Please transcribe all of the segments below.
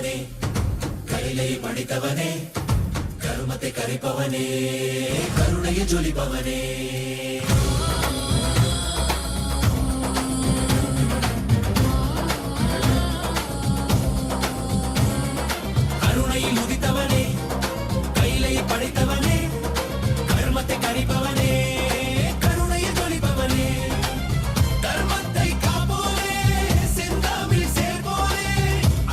ಮುದಿತವನೇ ಕೈಲೈ ಪಡಿತವನೇ ಕರುಮತೆ ಕರಿಪವನೇ ಕರುಣೆಯ ಜೊಲಿಪವನೇ ಕರುಣೈ ಮುದಿತವನೇ ಕೈಲೈ ಪಡಿತವನೇ ಕರುಮತೆ ಕರಿಪವನೇ ಕರುಣೆಯ ಜೊಲಿಪವನೇ ಧರ್ಮத்தை காப்போனே செந்தாமில் சேர்ப்போனே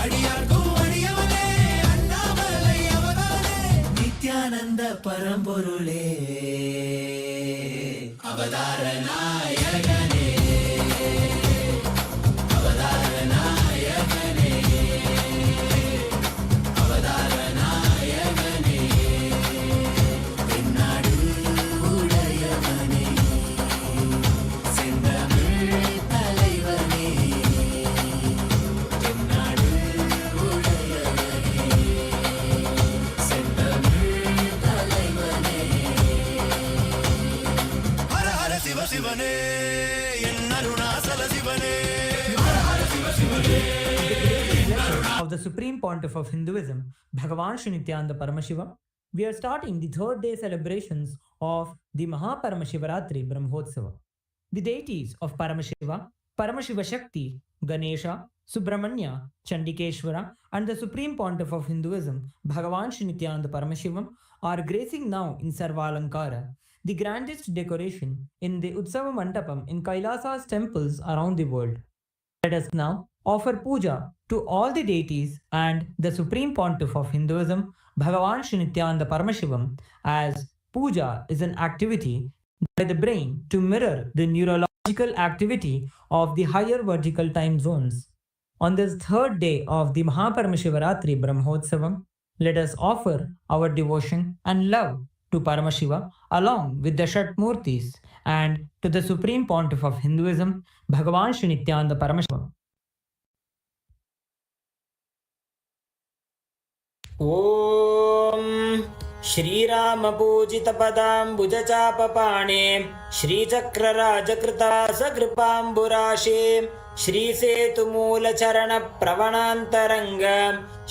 அடியார்க்கும் அடியவனே அண்ணாமலை அவதானே நித்யானந்த பரம்பொருளே அவதார நாயகனே அவதார நாயகனே அவதார நாயகனே தென்னாடு உடையவனே செந்தமிழ் தலைவனே தென்னாடு உடையவனே செந்தமிழ் தலைவனே ஹர ஹர சிவ சிவனே என் அருணாசல சிவனே ஹர ஹர சிவ சிவனே Of the Supreme Pontiff of Hinduism, Bhagavan Shri Nithyananda Paramashivam, we are starting the third day celebrations of the Maha Paramashivaratri Brahmotsava. The deities of Paramashiva, Paramashiva Shakti, Ganesha, Subramanya, Chandikeshwara, and the Supreme Pontiff of Hinduism, Bhagavan Shri Nithyananda Paramashivam, are gracing now in Sarvalankara, the grandest decoration in the Utsava Mandapam in KAILASA'S temples around the world. Let us now offer puja to all the deities and the Supreme Pontiff of Hinduism, Bhagavan Shri Nithyananda Paramashivam, as puja is an activity by the brain to mirror the neurological activity of the higher vertical time zones. On this third day of the Maha Paramashivaratri Brahmotsavam, let us offer our devotion and love to Paramashiva along with the Shatmurtis and to the Supreme Pontiff of Hinduism, Bhagavan Shri Nithyananda Paramashivam. ॐ श्रीरामपूजितपदाम्बुजचापपाणे श्रीचक्रराजकृतासकृपाम्बुराशे श्रीसेतुमूलचरणप्रवणान्तरङ्ग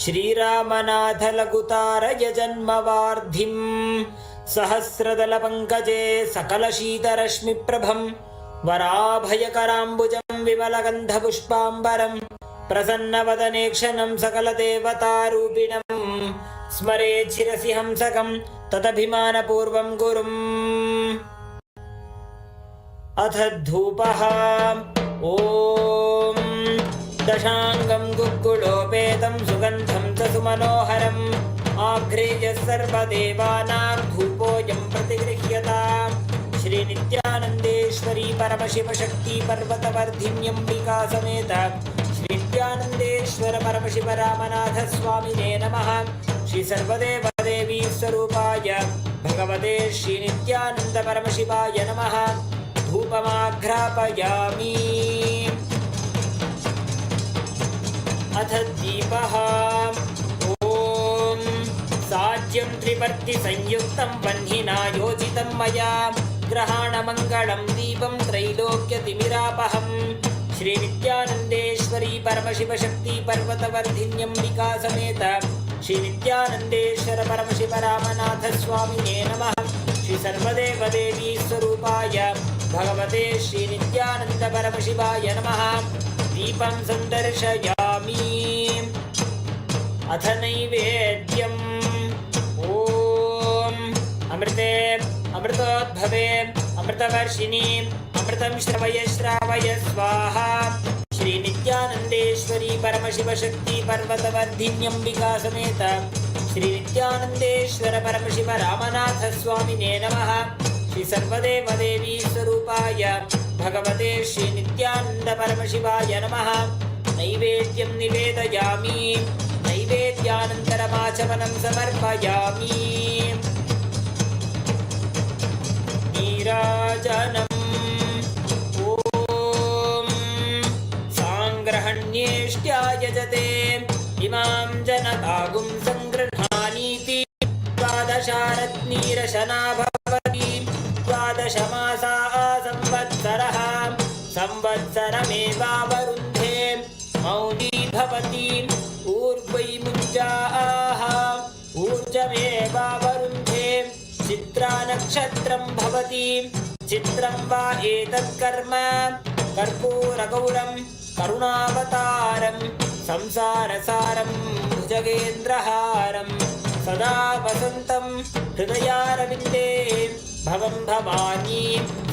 श्रीरामनाथलघुतारय जन्मवार्धिम् सहस्रदलपङ्कजे सकलशीतरश्मिप्रभं वराभयकराम्बुजं विमलगन्धपुष्पाम्बरम् प्रसन्नवदने क्षणं सकलदेवतारूपिणं स्मरेत् शिरसि हंसकं तदभिमानपूर्वं गुरुम् अथ धूपः ॐ दशाङ्गं गुग्गुलोपेतं सुगन्धं च सुमनोहरम् आघ्रेयः सर्वदेवानां धूपोऽयं प्रतिगृह्यताम् श्रीनित्यानन्देश्वरी परमशिवशक्ति पर्वतवर्धिन्यम्बिका समेत श्रीनित्यानन्देश्वर परमशिव रामनाथ स्वामिने नमः। श्री सर्वदेवदेवी स्वरूपाय भगवते श्रीनित्यानन्द परमशिवाय नमः। धूपमाघ्रापयामि। अथ दीपः ॐ साज्यं त्रिपर्तिसंयुक्तं वह्निना योजितं मया ग्रहाणमङ्गलं दीपं त्रैलोक्यतिमिरापहम् श्रीनित्यानन्देश्वरी परमशिवशक्ति पर्वतवर्धिन्यम्बिका समेत श्रीनित्यानन्देश्वर परमशिव रामनाथ स्वामिने नमः। श्री सर्वदेवदेवी स्वरूपाय भगवते श्रीनित्यानन्द परमशिवाय नमः। दीपं सन्दर्शयामि। अथ नैवेद्यम् ॐ अमृते अमृतोद्भवे अमृतवर्षिणी अमृतं श्रवय श्रावय स्वाहा। श्रीनित्यानन्देश्वरी परमशिवशक्ति पर्वतवर्धिन्यम्बिका समेत श्रीनित्यानन्देश्वर परमशिव रामनाथ स्वामिने नमः। श्री सर्वदेवदेवी स्वरूपाय भगवते श्रीनित्यानन्द परमशिवाय नमः। नैवेद्यं निवेदयामि। नैवेद्यानन्तरमाचमनं समर्पयामि। नीराजनम् ॐ साङ्ग्रहण्येष्ट्यायजते इमां जनतागुं सङ्गृह्णानीति द्वादशारत्नीरशना भवति। द्वादशमासा संवत्सरः संवत्सरमेवावरुन्धे मौनी भवति ऊर्वै मुञ्जाः ऊर्जमेवावरुन्धे चित्रा नक्षत्रं भवति चित्रं वा एतत् कर्म कर्पूरगौरं करुणावतारं संसारसारं भुजगेन्द्रहारं सदा वसन्तं हृदयारविन्दे भवं भवानी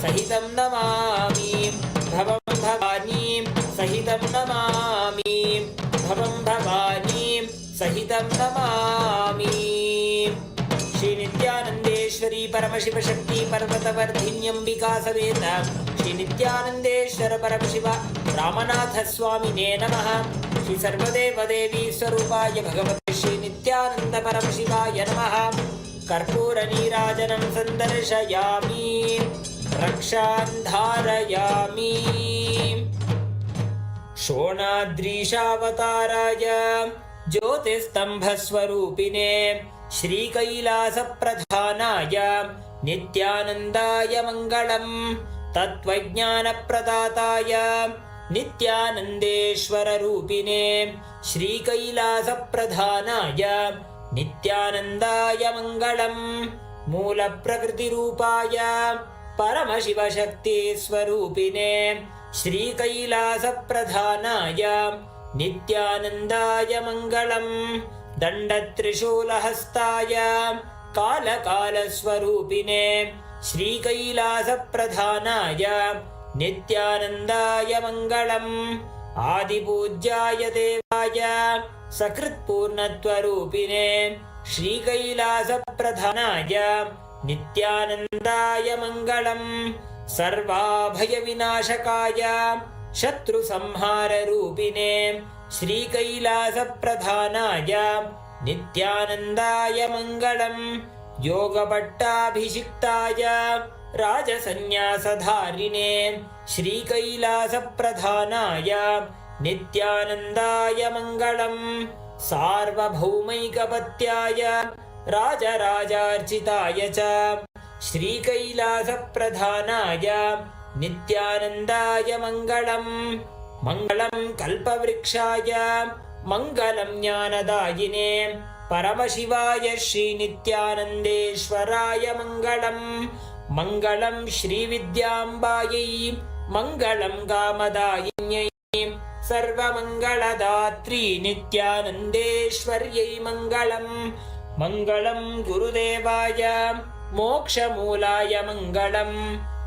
सहितं नमामि भवं भवानी सहितं नमामि भवं भवानी सहितं नमामि। श्री नित्यानंदेश्वरी परमशिव शक्ति पर्वतवर्धिन्यंबिका समेत श्री नित्यानंदेश्वर परमशिव रामनाथ स्वामिने नमः। श्री सर्वदेव देवी स्वरूपाय भगवते श्री नित्यानंद परमशिवाय नमः। कर्पूर नीराजनं संदर्शयामि रक्षां धारयामि। शोणाद्रीशावताराय ज्योतिस्तंभस्वरूपिणे श्रीकैलासप्रधानाय नित्यानन्दाय मङ्गलम्। तत्त्वज्ञानप्रदाताय नित्यानन्देश्वररूपिणे श्रीकैलासप्रधानाय नित्यानन्दाय मङ्गलम्। मूलप्रकृतिरूपाय परमशिवशक्तिस्वरूपिणे श्रीकैलासप्रधानाय नित्यानन्दाय मङ्गलम्। दण्डत्रिशूलहस्ताय कालकालस्वरूपिणे श्रीकैलासप्रधानाय नित्यानन्दाय मङ्गलम्। आदिपूज्याय देवाय सकृत्पूर्णत्वरूपिणे श्रीकैलासप्रधानाय नित्यानन्दाय मङ्गलम्। सर्वाभयविनाशकाय शत्रुसंहाररूपिणे श्रीकैलासप्रधानाय नित्यानन्दाय मङ्गलम्। योगपट्टाभिषिक्ताय राजसन्न्यासधारिणे श्रीकैलासप्रधानाय नित्यानन्दाय मङ्गलम्। सार्वभौमैकपत्याय राजराजार्चिताय च श्रीकैलासप्रधानाय नित्यानन्दाय मङ्गलम्। मङ्गलं कल्पवृक्षाय मङ्गलं ज्ञानदायिने परमशिवाय श्रीनित्यानन्देश्वराय मङ्गलम्। मङ्गलं श्रीविद्याम्बायै मङ्गलं कामदायिन्यै सर्वमङ्गलदात्री नित्यानन्देश्वर्यै मङ्गलम्। मङ्गलं गुरुदेवाय मोक्षमूलाय मङ्गलम्।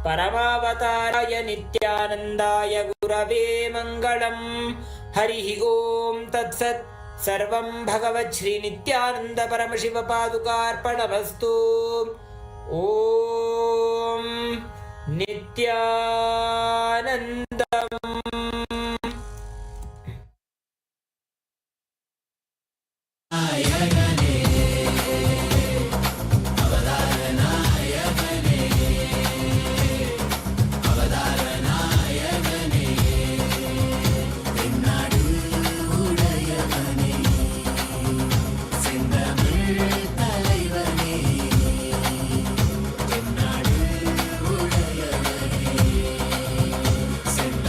परमावताराय नित्यानन्दाय गुरवे मङ्गलम्। हरिः ॐ तत्सत्। सर्वं भगवत् श्री नित्यानन्द परमशिव पादुकार्पणमस्तु। ॐ नित्यानन्दम्। Send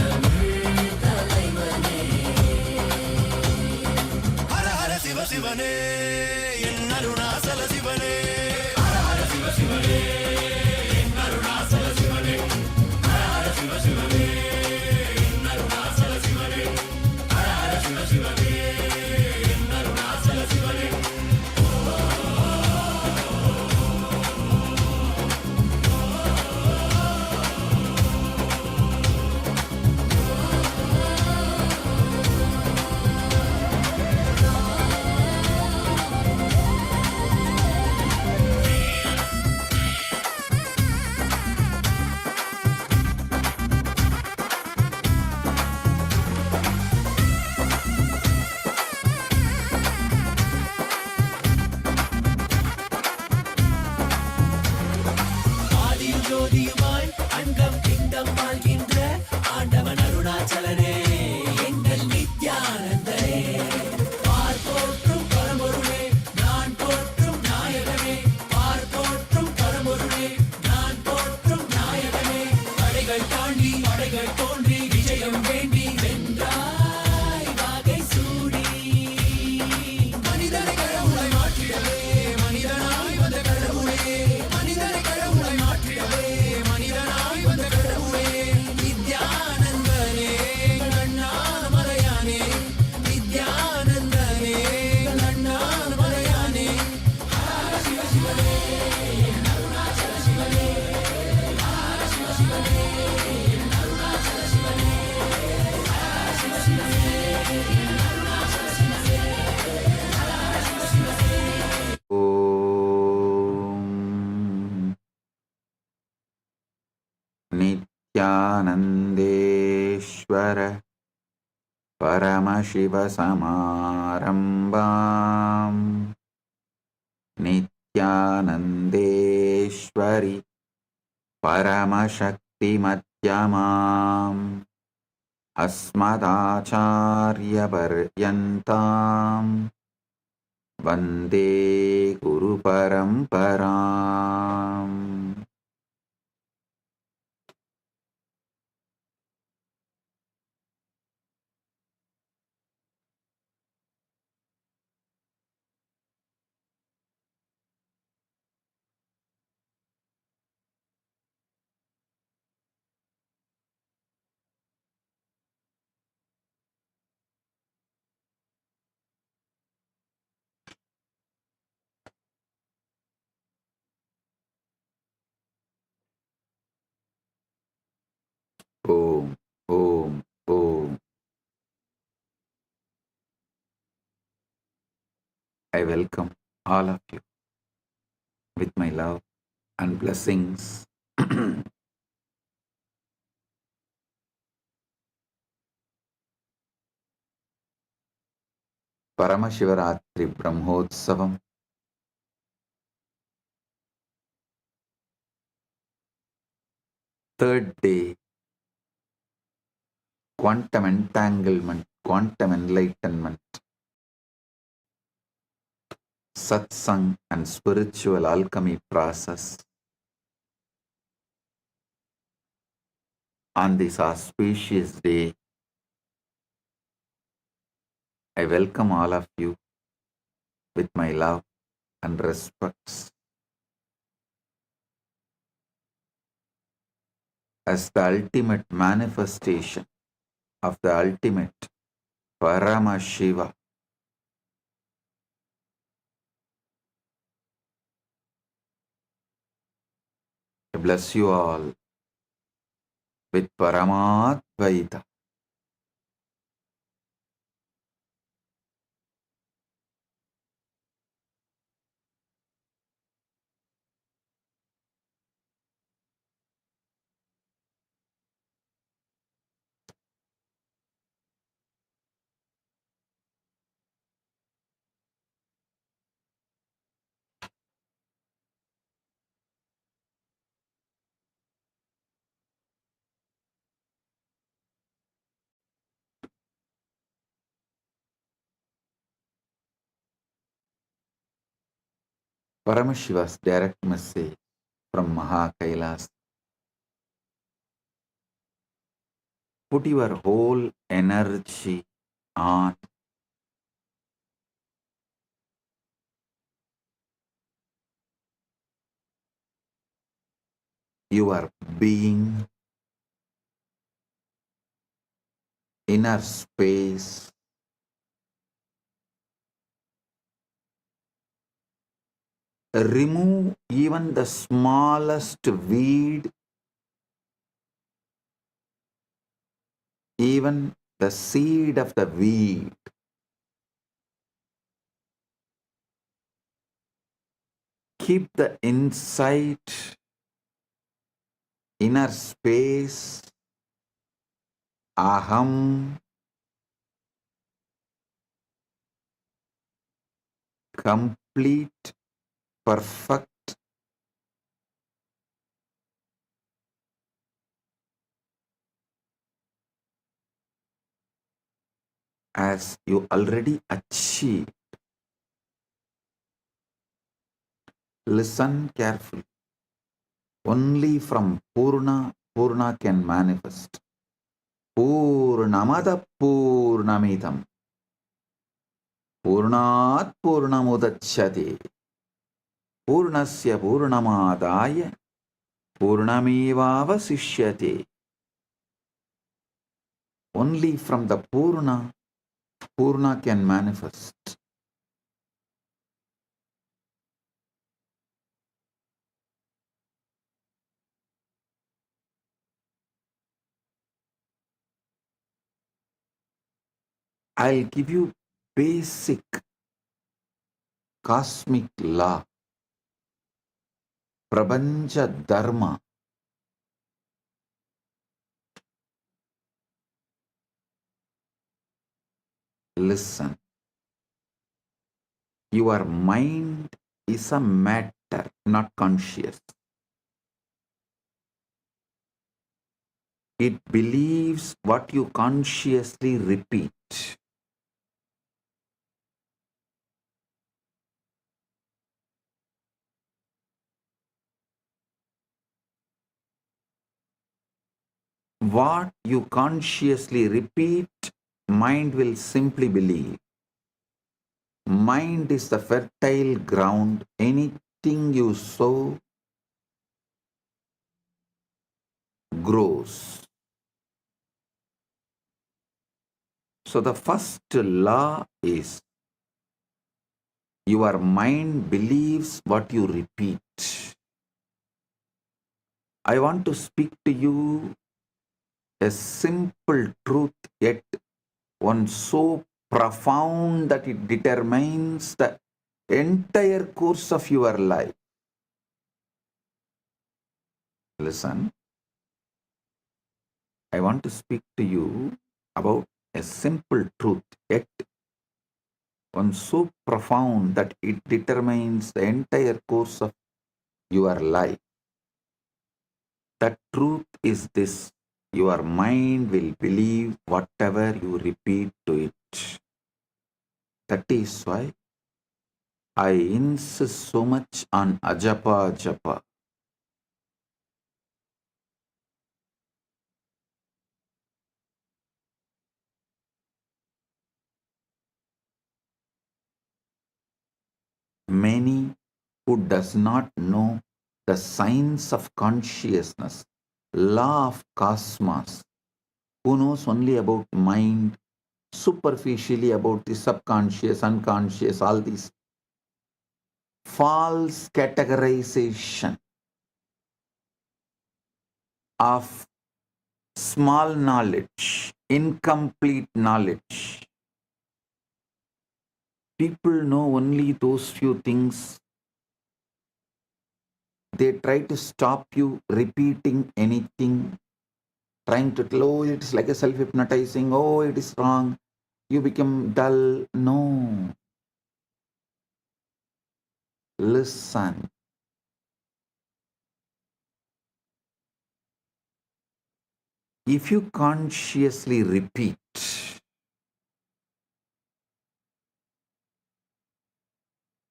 Om Nithyanandeshwara Paramashiva Samarambam Nithyanandeshwari Paramashakti Madhyamam Asmadacharya Paryantam Vande Guru Paramparam. Om, Om, Om. I welcome all of you with my love and blessings. Paramashivaratri Brahmotsavam, third day, quantum entanglement, quantum enlightenment, Satsang and spiritual alchemy process. On this auspicious day, I welcome all of you with my love and respects. As the ultimate manifestation of the ultimate Paramashiva, I bless you all with Paramadvaita. Paramashiva's direct message from Maha Kailas. Put your whole energy on your being, inner space, remove even the smallest weed, even the seed of the weed. Keep the insight, inner space, aham, complete, perfect, as you already achieved. Listen carefully. Only from Purna, Purna can manifest. Purnamada Purnamidam. Purnat Purnamudachyate. Purnasya Purnamadaya. Purnamevavasishyate. Only from the Purna, Purna can manifest. I'll give you basic cosmic law, Prabanja Dharma. Listen, your mind is a matter, not conscious. It believes what you consciously repeat. What you consciously repeat, mind will simply believe. Mind is the fertile ground. Anything you sow grows. So the first law is your mind believes what you repeat. I want to speak to you a simple truth, yet one so profound that it determines the entire course of your life. Listen, I want to speak to you about a simple truth, yet one so profound that it determines the entire course of your life. The truth is this: your mind will believe whatever you repeat to it. That is why I insist so much on ajapa japa. Many who does not know the science of consciousness, law of cosmos, who knows only about mind, superficially about the subconscious, unconscious, all these false categorization of small knowledge, incomplete knowledge. People know only those few things. They try to stop you repeating anything, trying to tell, oh, it's like a self-hypnotizing, oh, it is wrong, you become dull. No. Listen. If you consciously repeat,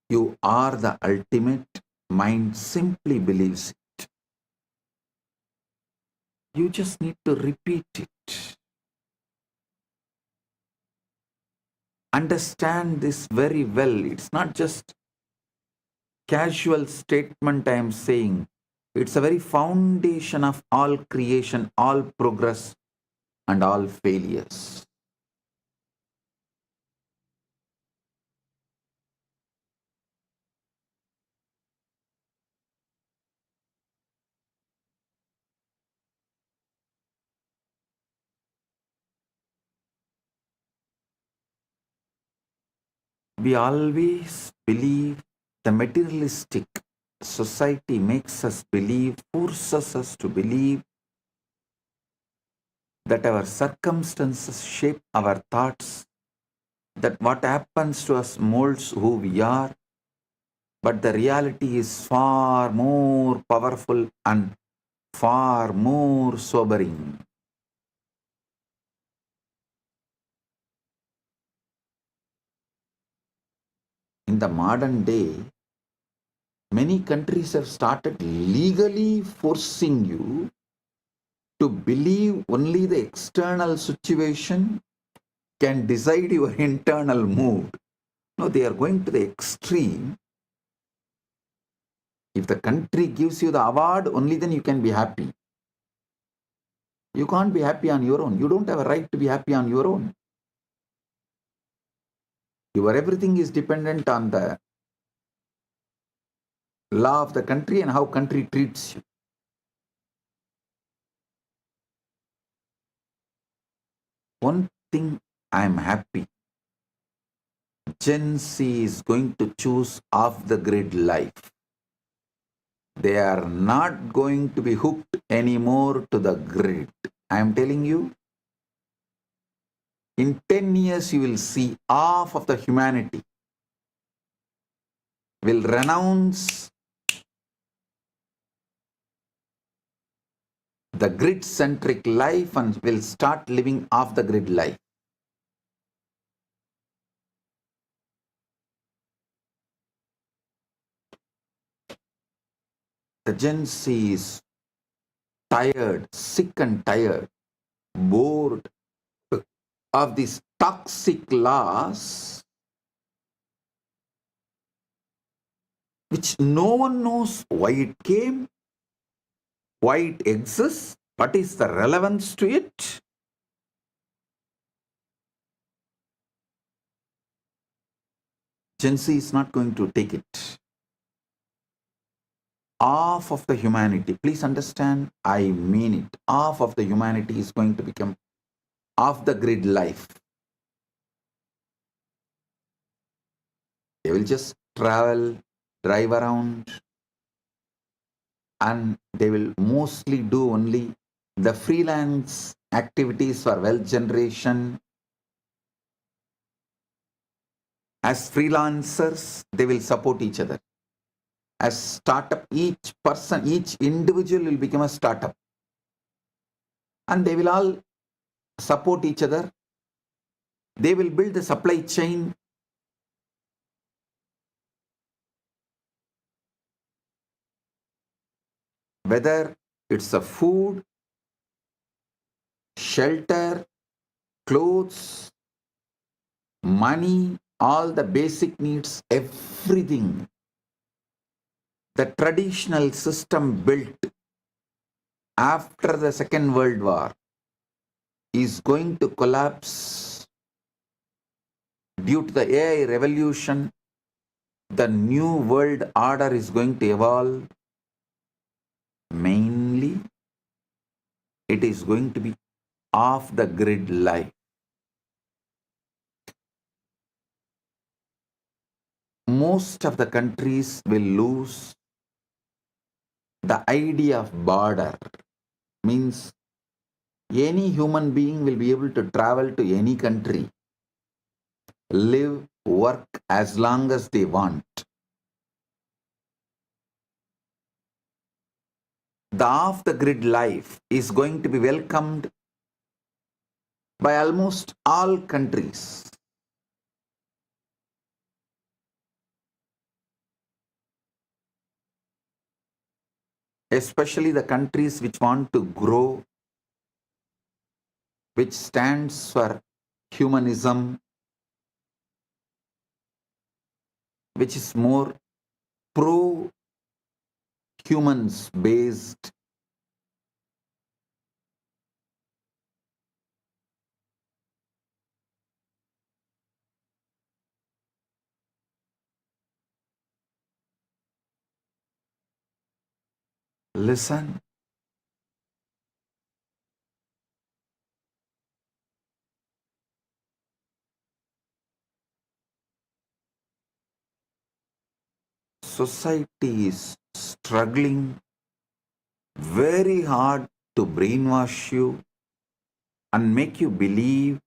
you are the ultimate, mind simply believes it. You just need to repeat it. Understand this very well. It's not just casual statement I am saying. It's a very foundation of all creation, all progress, and all failures. We always believe the materialistic society makes us believe, forces us to believe that our circumstances shape our thoughts, that what happens to us molds who we are, but the reality is far more powerful and far more sobering. In the modern day, many countries have started legally forcing you to believe only the external situation can decide your internal mood. No, they are going to the extreme. If the country gives you the award, only then you can be happy. You can't be happy on your own. You don't have a right to be happy on your own. Your everything is dependent on the law of the country and how country treats you. One thing I am happy, Gen Z is going to choose off-the-grid life. They are not going to be hooked anymore to the grid. I am telling you, in 10 years you will see half of the humanity will renounce the grid-centric life and will start living off-the-grid life. The Gen Z is tired, sick and tired, bored of these toxic laws which no one knows why it came, why it exists, what is the relevance to it. Gen Z is not going to take it. Half of the humanity, please understand, I mean it, half of the humanity is going to become off the grid life. They will just travel, drive around, and they will mostly do only the freelance activities for wealth generation. As freelancers, they will support each other. As startup, each person, each individual will become a startup. And they will all support each other. They will build the supply chain. Whether it's a food, shelter, clothes, money, all the basic needs, everything. The traditional system built after the Second World War is going to collapse due to the AI revolution. The new world order is going to evolve. Mainly, it is going to be off the grid life. Most of the countries will lose the idea of border. Means any human being will be able to travel to any country, live, work as long as they want. The off-the-grid life is going to be welcomed by almost all countries. Especially the countries which want to grow, which stands for humanism, which is more pro-humans based. Listen, society is struggling very hard to brainwash you and make you believe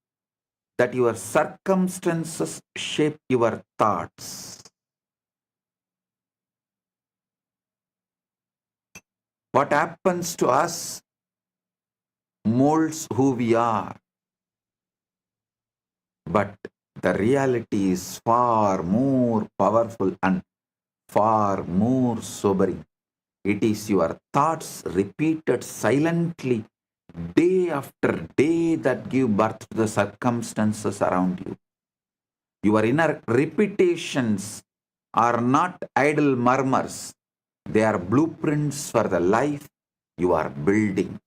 that your circumstances shape your thoughts. What happens to us molds who we are. But the reality is far more powerful and far more sobering. It is your thoughts repeated silently day after day that give birth to the circumstances around you. Your inner repetitions are not idle murmurs. They are blueprints for the life you are building.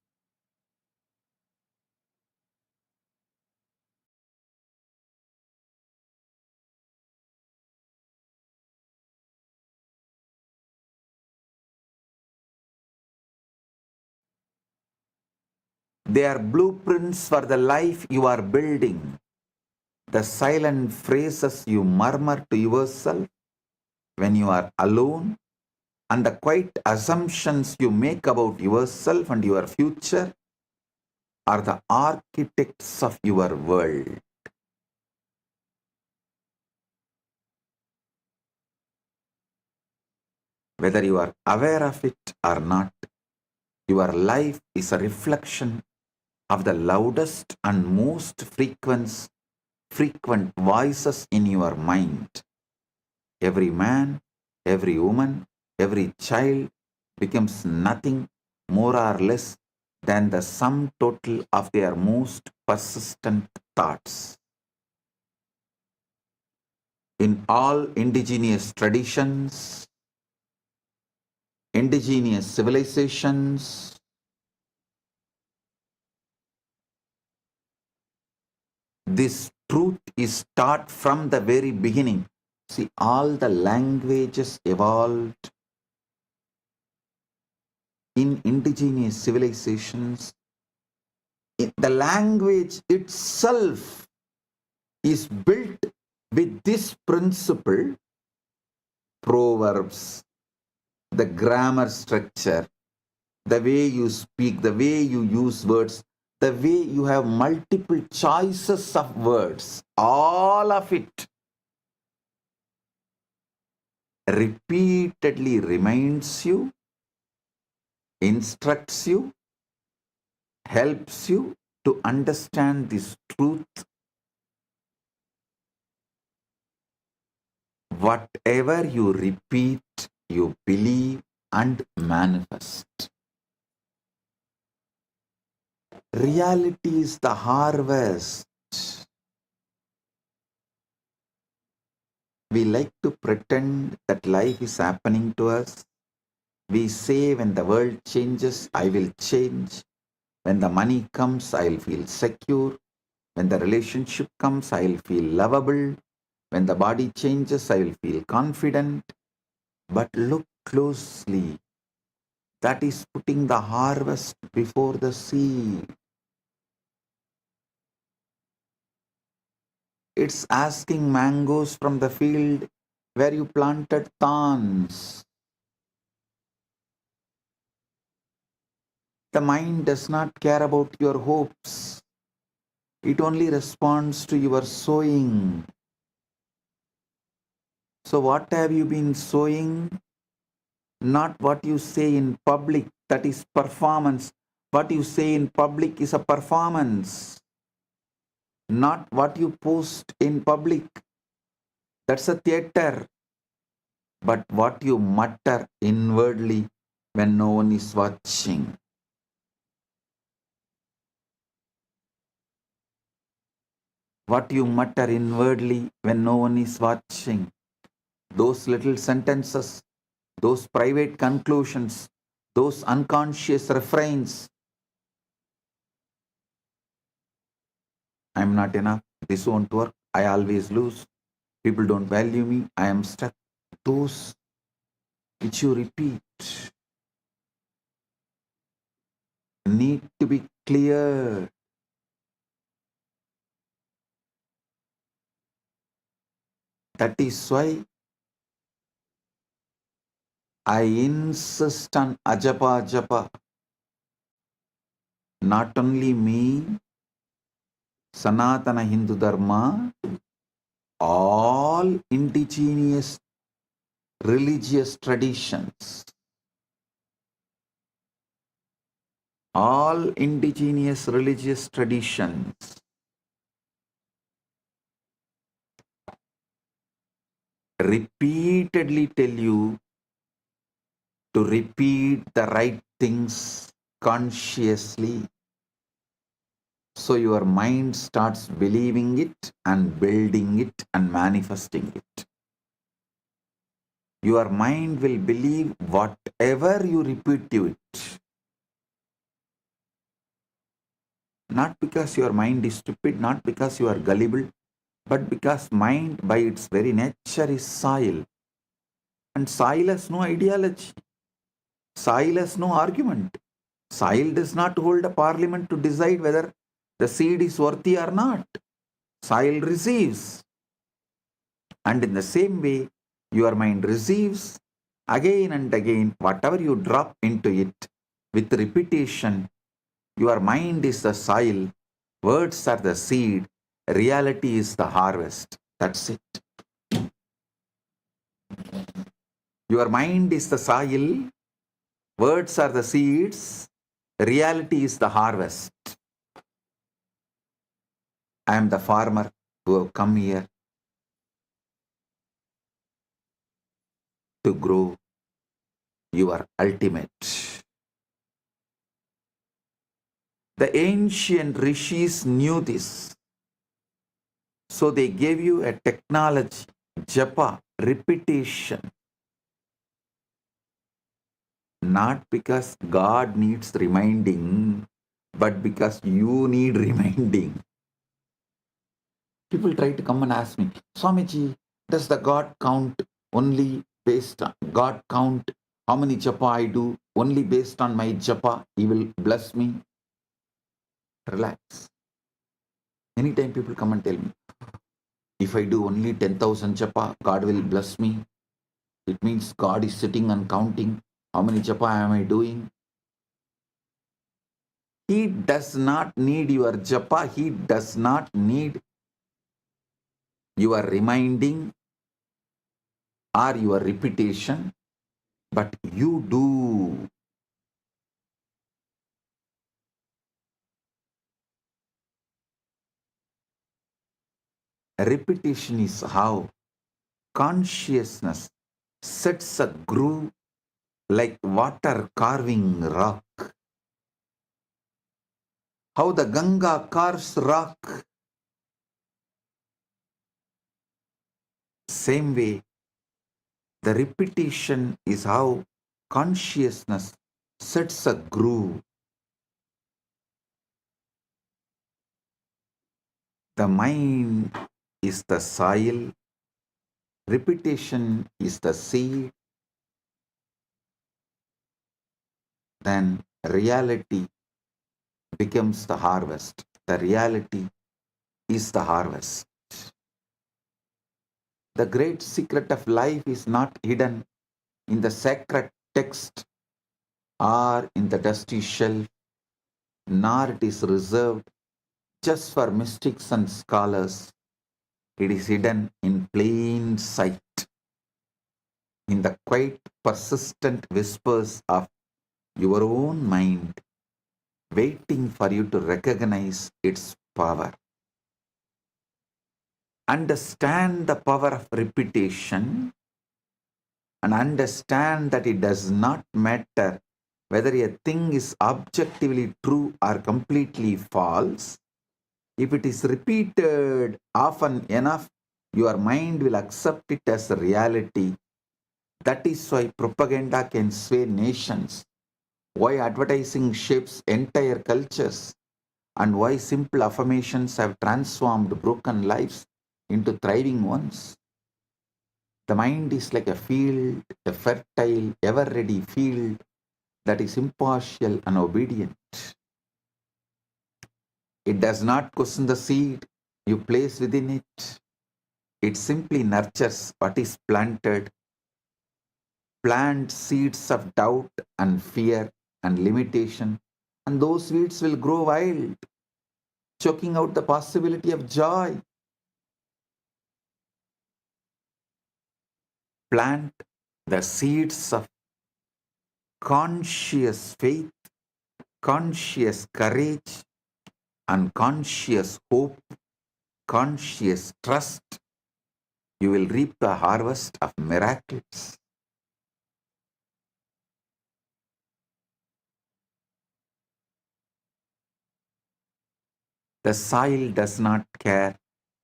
They are blueprints for the life you are building. the silent phrases you murmur to yourself when you are alone, and the quiet assumptions you make about yourself and your future are the architects of your world. Whether you are aware of it or not, your life is a reflection of the loudest and most frequent voices in your mind. Every man, every woman, every child becomes nothing more or less than the sum total of their most persistent thoughts. In all indigenous traditions, indigenous civilizations, this truth is taught from the very beginning. See, all the languages evolved in indigenous civilizations. The language itself is built with this principle: proverbs, the grammar structure, the way you speak, the way you use words, the way you have multiple choices of words, all of it repeatedly reminds you, instructs you, helps you to understand this truth. Whatever you repeat, you believe and manifest. Reality is the harvest. We like to pretend that life is happening to us. We say, when the world changes, I will change. When the money comes, I'll feel secure. When the relationship comes, I'll feel lovable. When the body changes, I'll feel confident. But look closely. That is putting the harvest before the seed. It's asking mangoes from the field where you planted thorns. The mind does not care about your hopes. It only responds to your sowing. So what have you been sowing? Not what you say in public, that is performance. What you say in public is a performance. Not what you post in public, that's a theater. But what you mutter inwardly when no one is watching. What you mutter inwardly when no one is watching. Those little sentences, those private conclusions, those unconscious refrains. I'm not enough, this won't work, I always lose, people don't value me, I am stuck. Those which you repeat need to be cleared. That is why I insist on ajapa japa. Not only me, Sanatana Hindu Dharma, all indigenous religious traditions, all indigenous religious traditions repeatedly tell you to repeat the right things consciously. So your mind starts believing it and building it and manifesting it. Your mind will believe whatever you repeat to it. Not because your mind is stupid, not because you are gullible, but because mind by its very nature is soil. And soil has no ideology. Soil has no argument. Soil does not hold a parliament to decide whether the seed is worthy or not. soil receives. And in the same way, your mind receives again and again whatever you drop into it with repetition. Your mind is the soil, words are the seed, reality is the harvest. That's it. Your mind is the soil, words are the seeds, reality is the harvest. I am the farmer who have come here to grow your ultimate. The ancient rishis knew this. So they gave you a technology, japa, repetition. Not because God needs reminding, but because you need reminding. People try to come and ask me, Swamiji, does the God count only based on God count how many japa I do? Only based on my japa, He will bless me. Relax. Anytime people come and tell me, if I do only 10,000 japa, God will bless me. It means God is sitting and counting how many japa am I doing. He does not need your japa. He does not need your reminding or your repetition, but you do. Repetition is how consciousness sets a groove like water carving rock. How the Ganga carves rock. Same way, the repetition is how consciousness sets a groove. The mind is the soil, repetition is the seed, then reality becomes the harvest. The reality is the harvest. The great secret of life is not hidden in the sacred text or in the dusty shelf, nor it is reserved just for mystics and scholars. It is hidden in plain sight, in the quiet, persistent whispers of your own mind, waiting for you to recognize its power. Understand the power of repetition and understand that it does not matter whether a thing is objectively true or completely false. If it is repeated often enough, your mind will accept it as a reality. That is why propaganda can sway nations, why advertising shapes entire cultures, and why simple affirmations have transformed broken lives into thriving ones. The mind is like a field, a fertile, ever-ready field that is impartial and obedient. It does not question the seed you place within it. It simply nurtures what is planted. Plant seeds of doubt and fear and limitation, and those weeds will grow wild, choking out the possibility of joy. Plant the seeds of conscious faith, conscious courage, and conscious hope, conscious trust. You will reap the harvest of miracles. The soil does not care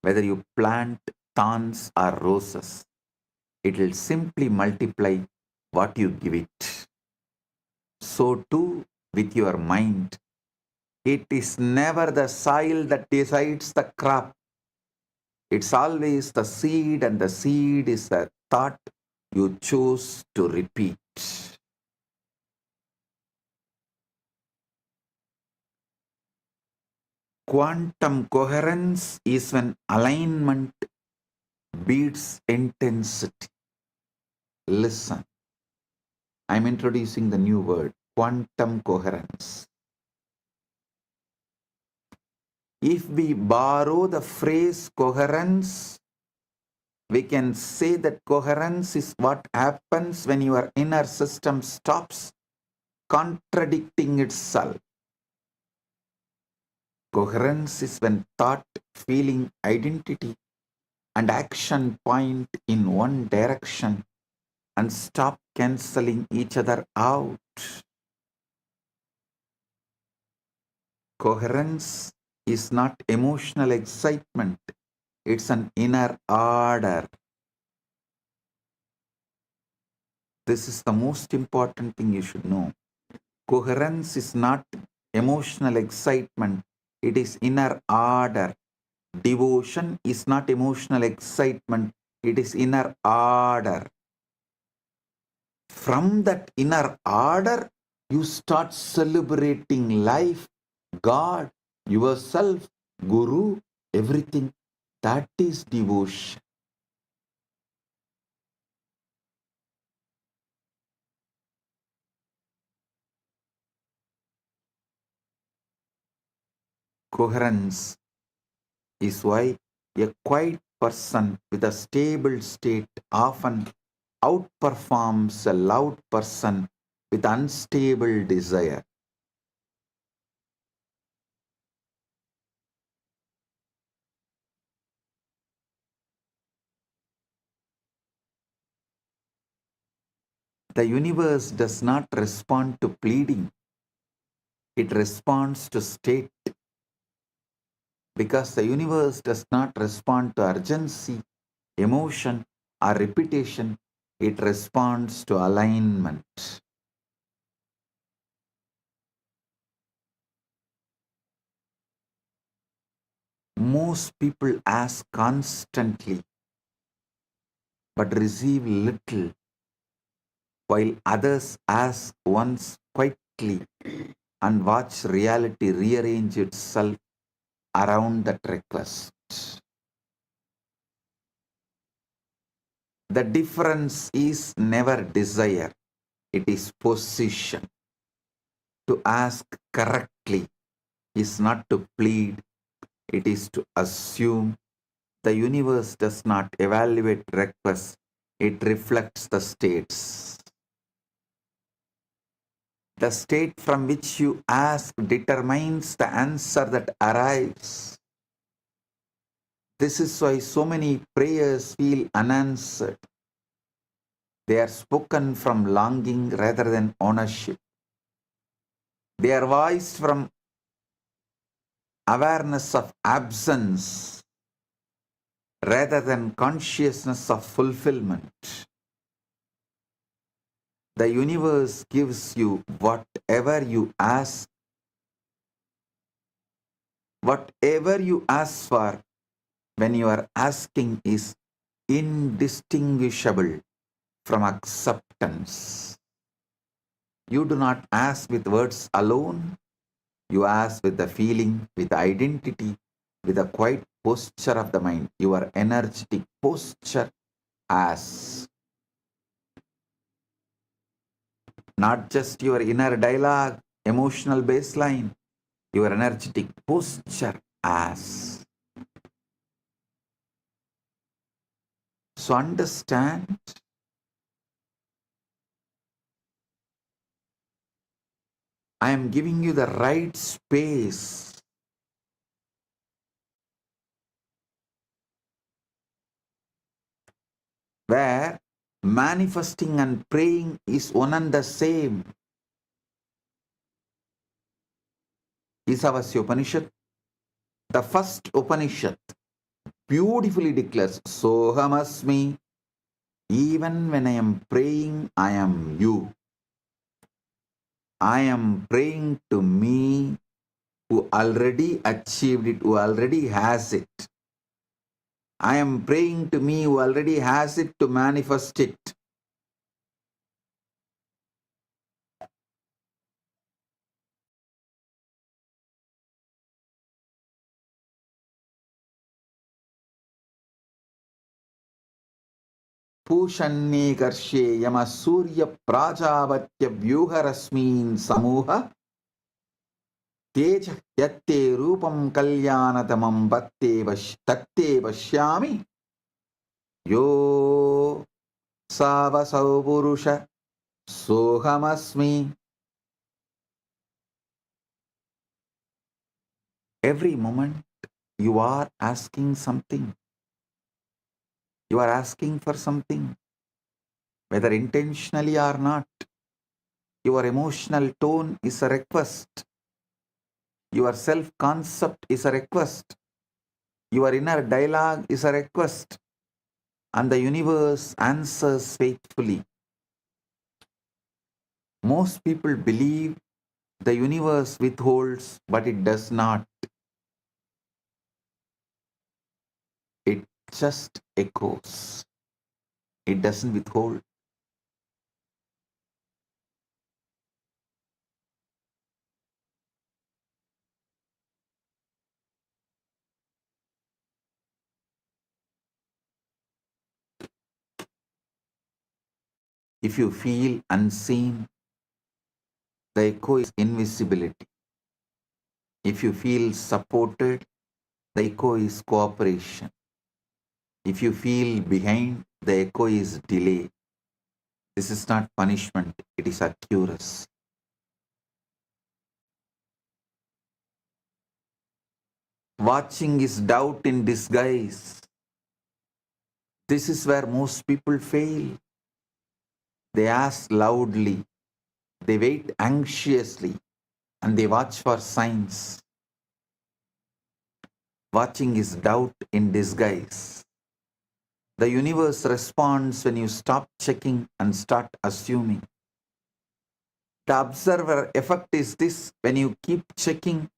whether you plant thorns or roses. It will simply multiply what you give it. So too with your mind. It is never the soil that decides the crop. It's always the seed, and the seed is the thought you choose to repeat. Quantum coherence is when alignment beats intensity. Listen, I'm introducing the new word, quantum coherence. If we borrow the phrase coherence, we can say that coherence is what happens when your inner system stops contradicting itself. Coherence is when thought, feeling, identity, and action point in one direction and stop cancelling each other out. Coherence is not emotional excitement, it's an inner order. This is the most important thing you should know. Coherence is not emotional excitement, it is inner order. Devotion is not emotional excitement, it is inner order. From that inner order, you start celebrating life, God, yourself, Guru, everything. That is devotion. Coherence is why a quiet person with a stable state often outperforms a loud person with unstable desire. The universe does not respond to pleading, it responds to state. Because the universe does not respond to urgency, emotion, or repetition, it responds to alignment. Most people ask constantly but receive little, while others ask once quietly and watch reality rearrange itself around that request. The difference is never desire, it is position. To ask correctly is not to plead, it is to assume. The universe does not evaluate requests, it reflects the states. The state from which you ask determines the answer that arrives. This is why so many prayers feel unanswered. They are spoken from longing rather than ownership. They are voiced from awareness of absence rather than consciousness of fulfillment. The universe gives you whatever you ask. Whatever you ask for when you are asking is indistinguishable from acceptance. You do not ask with words alone. You ask with the feeling, with the identity, with the quiet posture of the mind. Your energetic posture as not just your inner dialogue, emotional baseline, your energetic posture as. So understand, I am giving you the right space where manifesting and praying is one and the same. Isavasya Upanishad, the first Upanishad, beautifully declares, Sohamasmi, even when I am praying, I am you. I am praying to me who already achieved it, who already has it. I am praying to me who already has it to manifest it. Pushanye karshe yama surya prajavatya vyuharasmin samuha teja yatte rupam kalyanatamam tatte vashyami yo savasau purusha sohamasmi. Every moment you are asking something. You are asking for something, whether intentionally or not. Your emotional tone is a request. Your self-concept is a request. Your inner dialogue is a request. And the universe answers faithfully. Most people believe the universe withholds, but it does not. It just echoes. It doesn't withhold. If you feel unseen, the echo is invisibility. If you feel supported, the echo is cooperation. If you feel behind, the echo is delay. This is not punishment, it is accuracy. Watching is doubt in disguise. This is where most people fail. They ask loudly, they wait anxiously, and they watch for signs. Watching is doubt in disguise. The universe responds when you stop checking and start assuming. The observer effect is this: when you keep checking,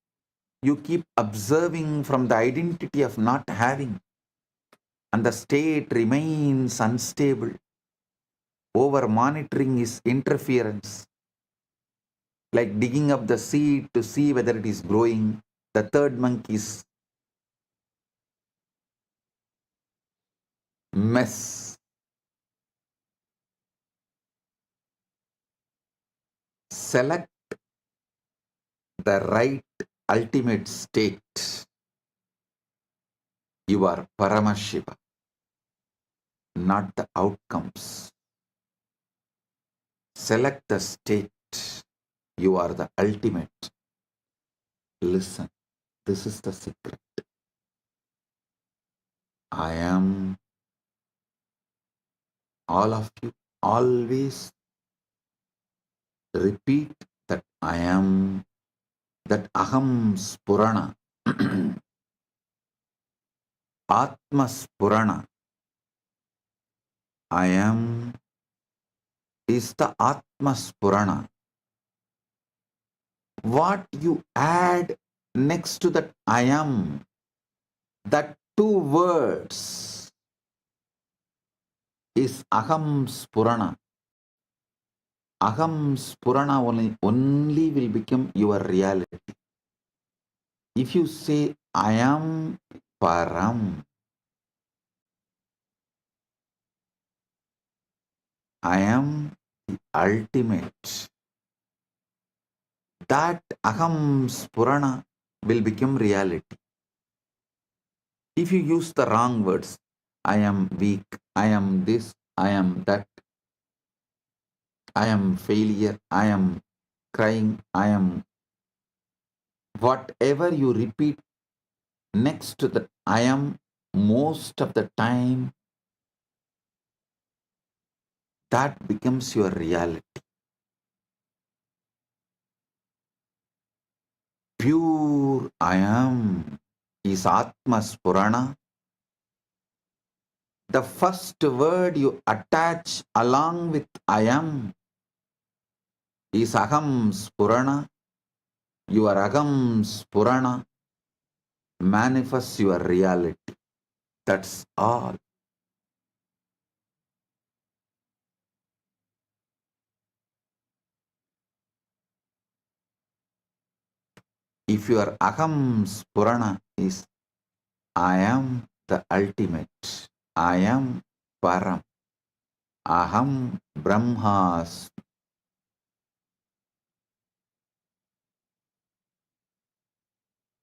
you keep observing from the identity of not having, and the state remains unstable. Over monitoring is interference, like digging up the seed to see whether it is growing. The third monkey's mess. Select the right ultimate state. You are Paramashiva, not the outcomes. Select the state. You are the ultimate. Listen, this is the secret. I am. All of you always repeat that I am, that Aham Spurana, Atma Spurana. I am is the Atma Spurana. What you add next to that I am, that two words is Aham Spurana. Aham Spurana only will become your reality. If you say I am Param, I am the ultimate, that Aham Spurana will become reality. If you use the wrong words, I am weak, I am this, I am that, I am failure, I am crying, I am, whatever you repeat next to that I am, most of the time that becomes your reality. Pure I am is Atma Spurana. The first word you attach along with I am is Aham Spurana. Your Aham Spurana manifests your reality. That's all. If your Aham Spurana is I am the ultimate, I am Param, Aham Brahmas.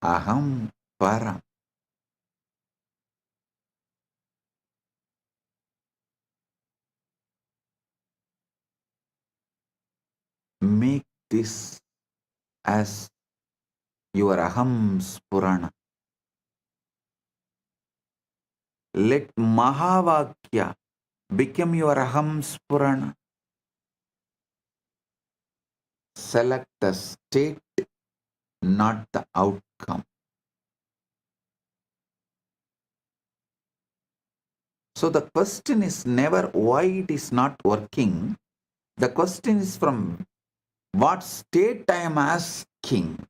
Aham Param. Make this as your Aham Spurana. Let Mahavakya become your Aham Spurana. Select the state, not the outcome. So the question is never why it is not working. The question is from what state I am asking.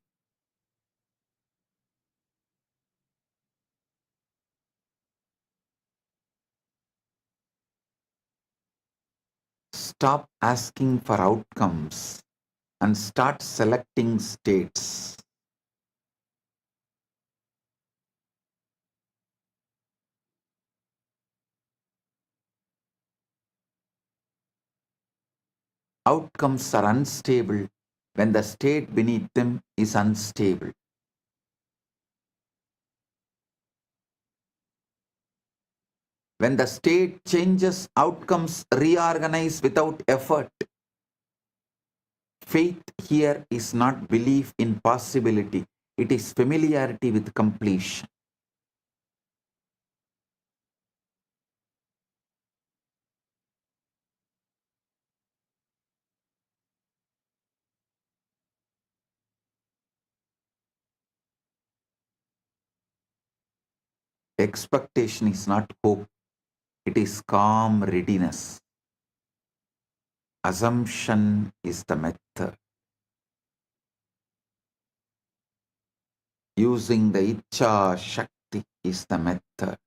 Stop asking for outcomes and start selecting states. Outcomes are unstable when the state beneath them is unstable. When the state changes, outcomes reorganize without effort. Faith here is not belief in possibility, it is familiarity with completion. Expectation is not hope, it is calm readiness. Assumption is the method. Using the Icha Shakti is the method.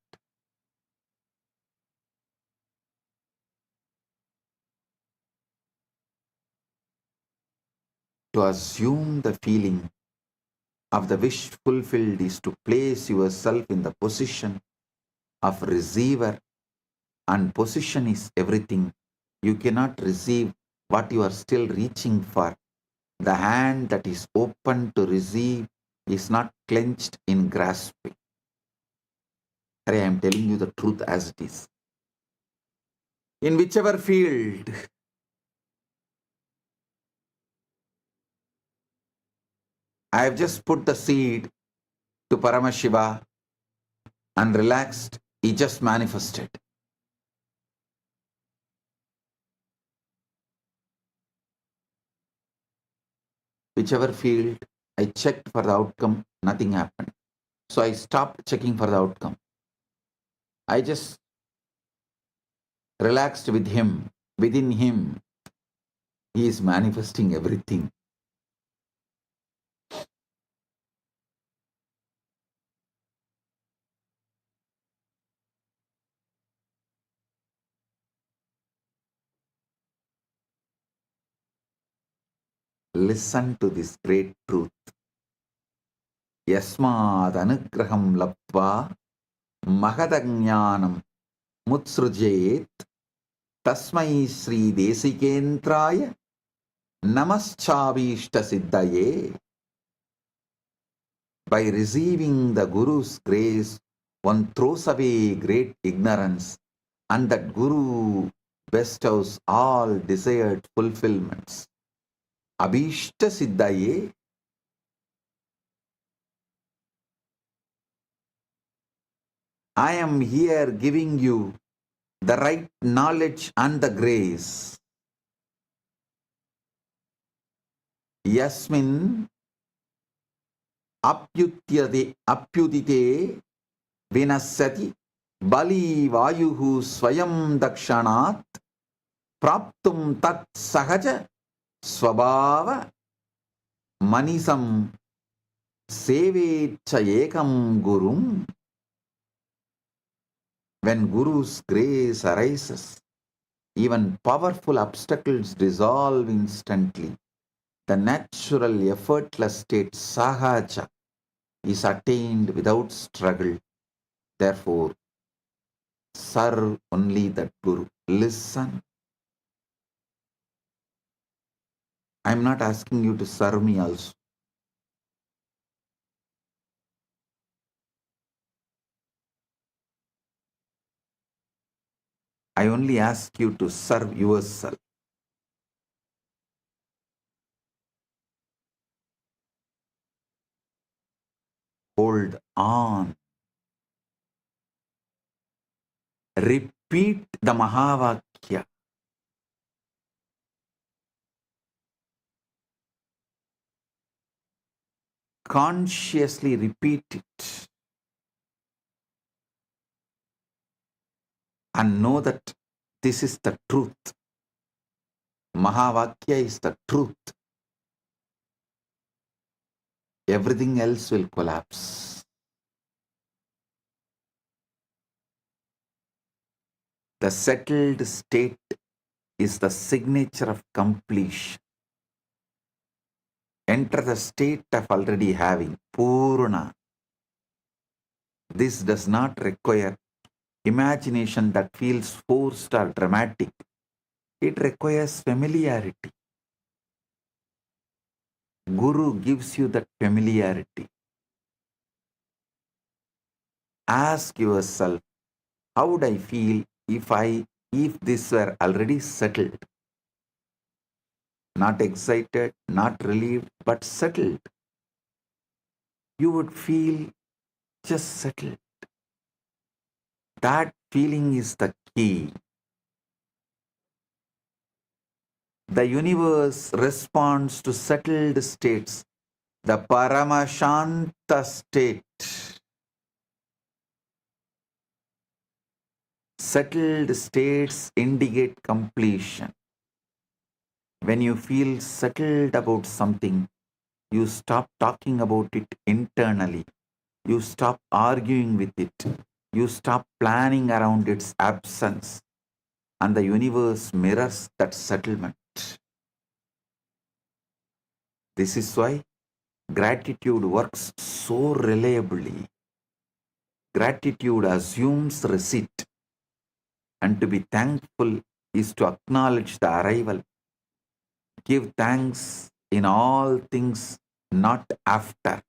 To assume the feeling of the wish fulfilled is to place yourself in the position of receiver, and position is everything. You cannot receive what you are still reaching for. The hand that is open to receive is not clenched in grasping. I am telling you the truth as it is. In whichever field, I have just put the seed to Paramashiva and relaxed, he just manifested. Whichever field, I checked for the outcome, nothing happened. So I stopped checking for the outcome. I just relaxed with him. Within him, he is manifesting everything. Listen to this great truth. Yasmad anugraham laptva mahadajnanam mutsrujet tasmai Sri Desikentraya namaschavishta siddhaye. By receiving the Guru's grace, one throws away great ignorance, and that Guru bestows all desired fulfillments. Abhishta siddhaye. I am here giving you the right knowledge and the grace. Yasmin apyudite vinasati bali vayuhu swayam dakshanat praptum tat sahaja swabhava manisam sevecha ekam gurum. When Guru's grace arises, even powerful obstacles dissolve instantly. The natural, effortless state sahaja is attained without struggle. Therefore, serve only that Guru. Listen I'm not asking you to serve me also. I only ask you to serve yourself. Hold on. Repeat the Mahavakya. Consciously repeat it and know that this is the truth. Mahavakya is the truth. Everything else will collapse. The settled state is the signature of completion. Enter the state of already having, Purna. This does not require imagination that feels forced or dramatic. It requires familiarity. Guru gives you that familiarity. Ask yourself, how would I feel if this were already settled? Not excited, not relieved, but settled. You would feel just settled. That feeling is the key. The universe responds to settled states, the Paramashanta state. Settled states indicate completion. When you feel settled about something, you stop talking about it internally. You stop arguing with it. You stop planning around its absence. And the universe mirrors that settlement. This is why gratitude works so reliably. Gratitude assumes receipt. And to be thankful is to acknowledge the arrival. Give thanks in all things, not after.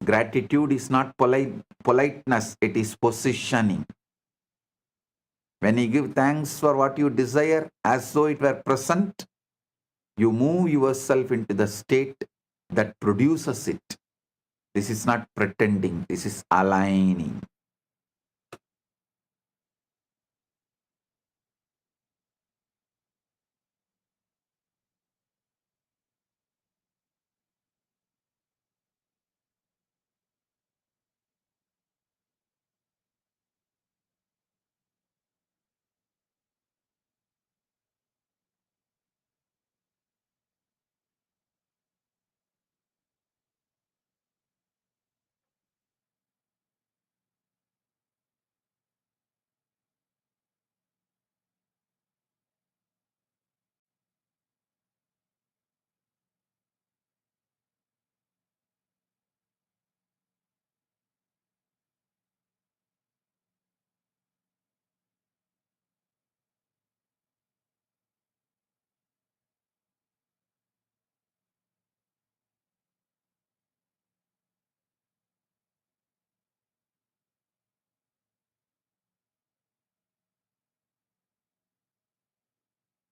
Gratitude is not politeness, it is positioning. When you give thanks for what you desire as though it were present, you move yourself into the state that produces it. This is not pretending, this is aligning.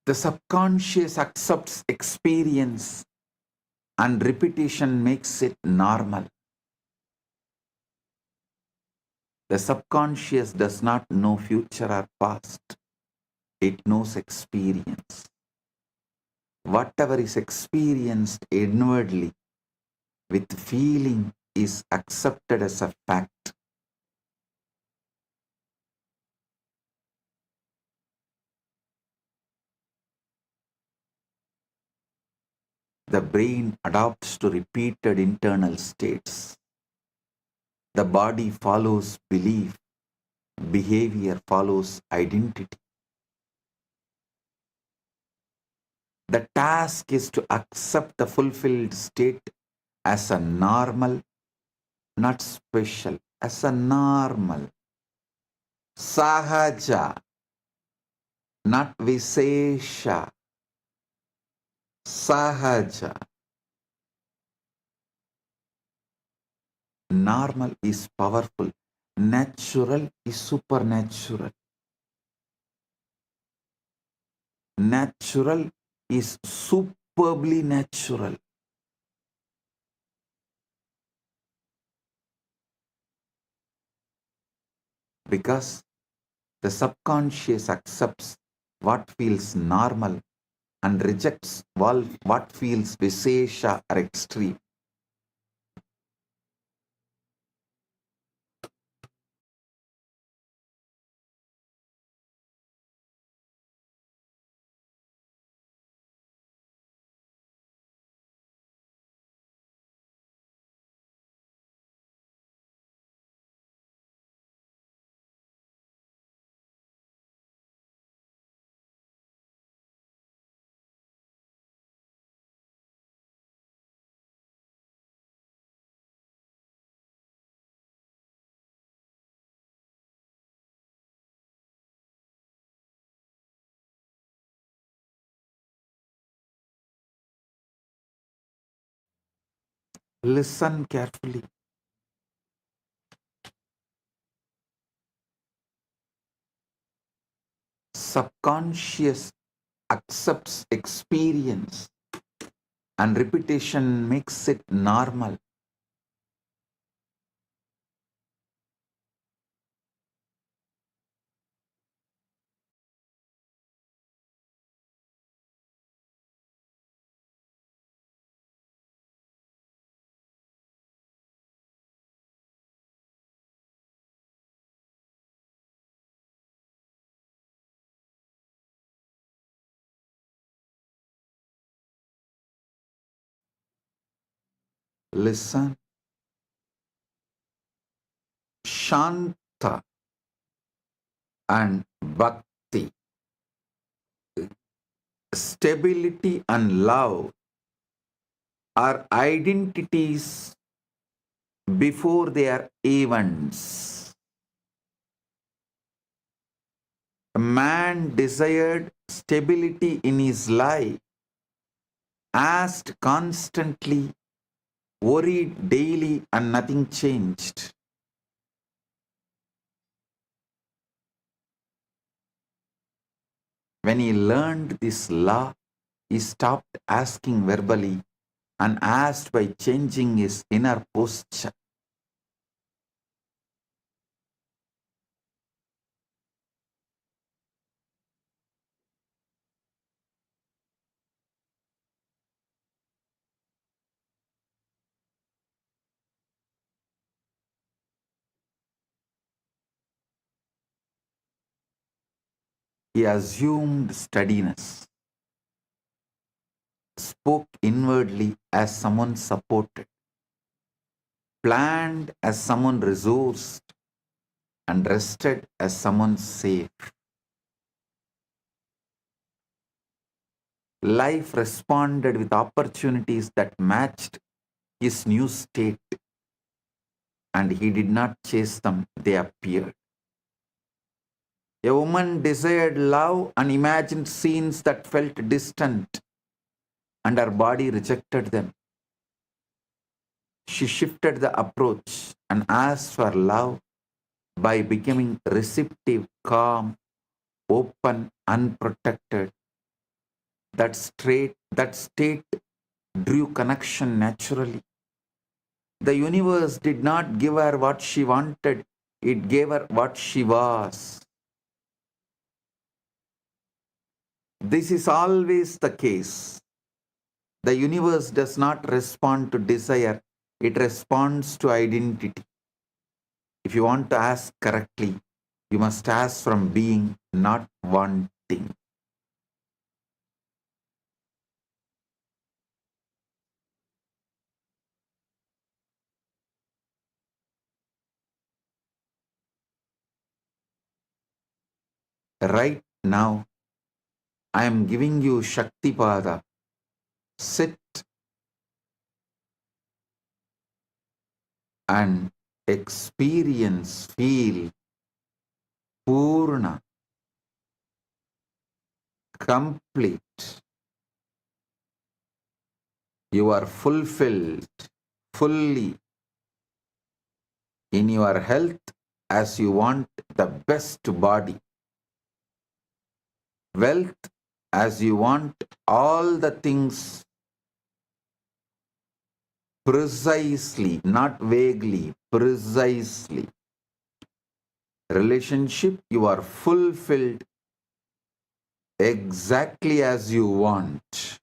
The subconscious accepts experience and repetition makes it normal. The subconscious does not know future or past. It knows experience. Whatever is experienced inwardly with feeling is accepted as a fact. The brain adapts to repeated internal states. The body follows belief. Behavior follows identity. The task is to accept the fulfilled state as a normal, not special, as a normal. Sahaja, not Visesha. sahaja. Normal is powerful. Natural is supernatural. Natural is superbly natural. Because the subconscious accepts what feels normal and rejects what feels visesha or extreme. Listen carefully. Subconscious accepts experience and repetition makes it normal. Listen. Shanta and bhakti. Stability and love are identities before they are events. A man desired stability in his life, asked constantly, worried daily, and nothing changed. When he learned this law, he stopped asking verbally and asked by changing his inner posture. He assumed steadiness, spoke inwardly as someone supported, planned as someone resourced, and rested as someone safe. Life responded with opportunities that matched his new state, and he did not chase them, they appeared. A woman desired love and imagined scenes that felt distant, and her body rejected them. She shifted the approach and asked for love by becoming receptive, calm, open, unprotected. That state drew connection naturally. The universe did not give her what she wanted, it gave her what she was. This is always the case. The universe does not respond to desire, it responds to identity. If you want to ask correctly, you must ask from being, not wanting. Right now, I am giving you Shaktipada. Sit and experience, feel Purna, complete, You are fulfilled fully in your health as you want the best body, wealth as you want all the things precisely, not vaguely, precisely. Relationship, you are fulfilled exactly as you want.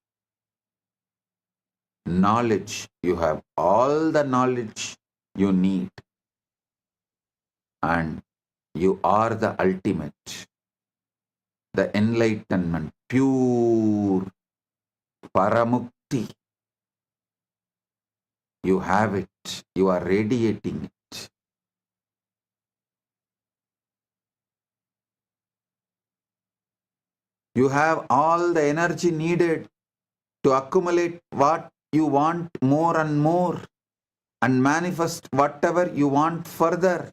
Knowledge, you have all the knowledge you need, and you are the ultimate, the enlightenment, pure paramukti. You have it, you are radiating it. You have all the energy needed to accumulate what you want more and more and manifest whatever you want further.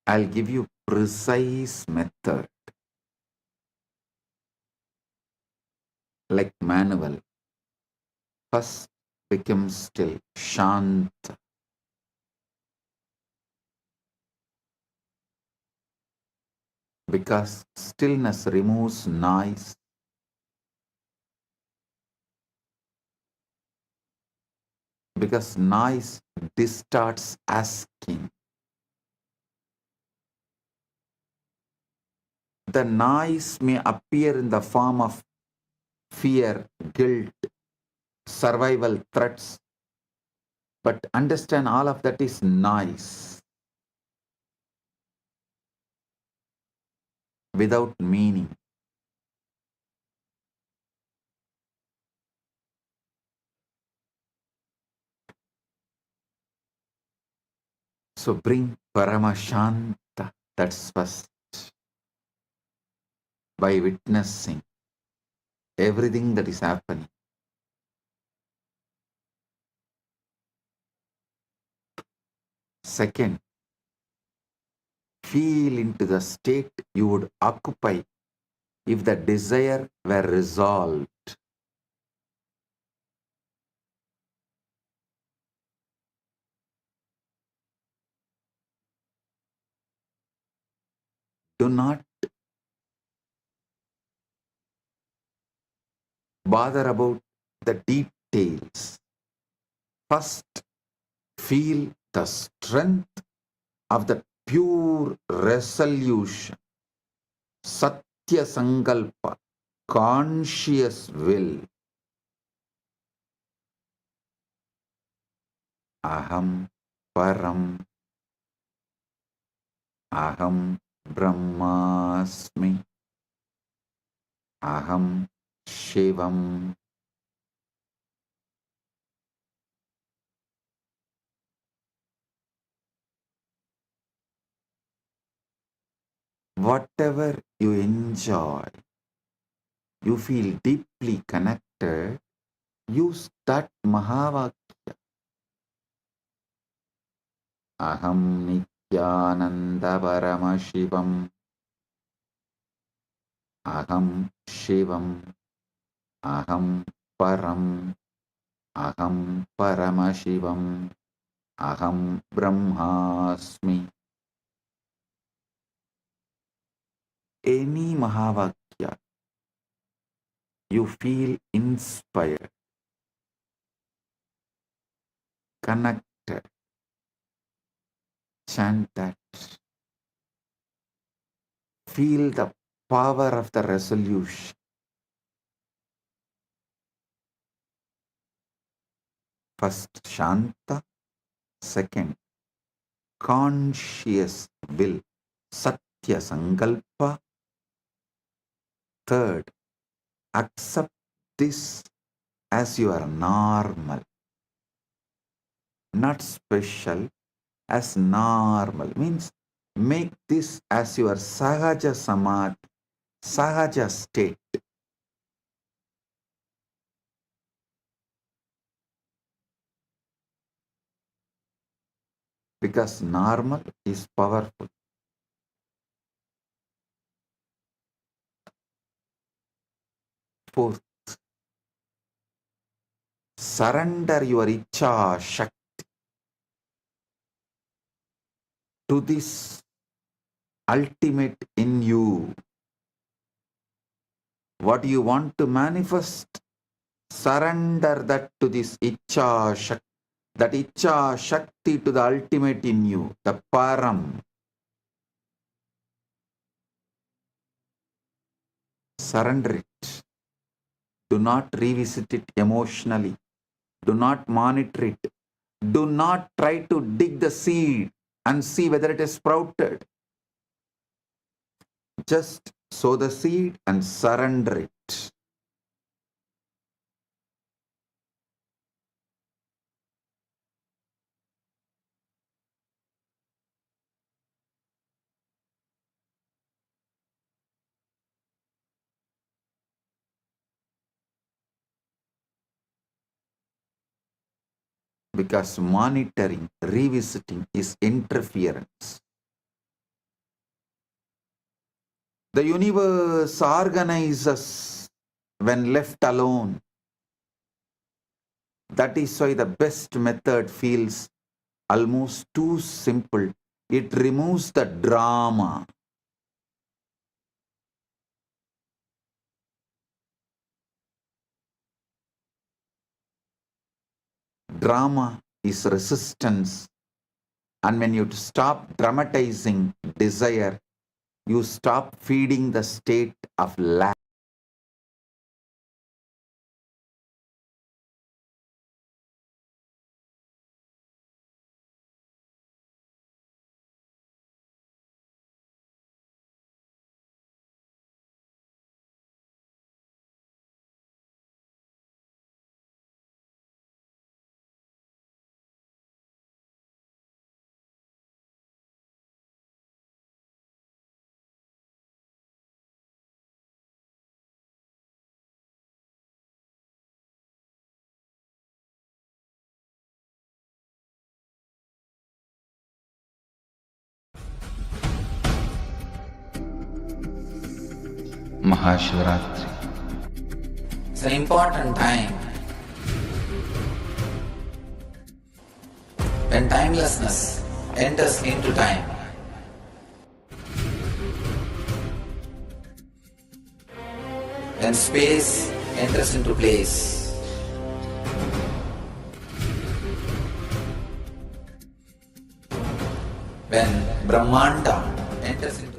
I'll give you precise method like manual. First, become still, shanta. Because stillness removes noise. Because noise distorts asking. The noise may appear in the form of fear, guilt, survival threats, but understand all of that is noise without meaning. So bring Paramashanta, that's first, by witnessing everything that is happening. Second, feel into the state you would occupy if the desire were resolved. Do not bother about the details. First, feel the strength of the pure resolution, Satya Sankalpa, conscious will. Aham Param, Aham Brahmasmi, Aham Shivam. Whatever you enjoy, you feel deeply connected, use that Mahavakya. Aham Nithyananda Paramashivam, Aham Shivam, Aham Param, Aham Paramashivam, Aham Brahmasmi. Any Mahavakya, you feel inspired, connect connected. Chant that. Feel the power of the resolution. First, Shanta. Second, conscious will. Satya Sankalpa. Third, accept this as your normal, not special, as normal. Means make this as your sahaja samadhi, sahaja state. Because normal is powerful. Fourth, surrender your icha shakti to this ultimate in you. What you want to manifest, surrender that to this icha shakti, that icha shakti to the ultimate in you, the param. Surrender it. Do not revisit it emotionally. Do not monitor it. Do not try to dig the seed and see whether it is sprouted. Just sow the seed and surrender it. Because monitoring, revisiting is interference. The universe organizes when left alone. That is why the best method feels almost too simple. It removes the drama. Drama is resistance. And when you stop dramatizing desire, you stop feeding the state of lack. Maha Shivaratri. It's an important time when timelessness enters into time. When space enters into place. When Brahmanda enters into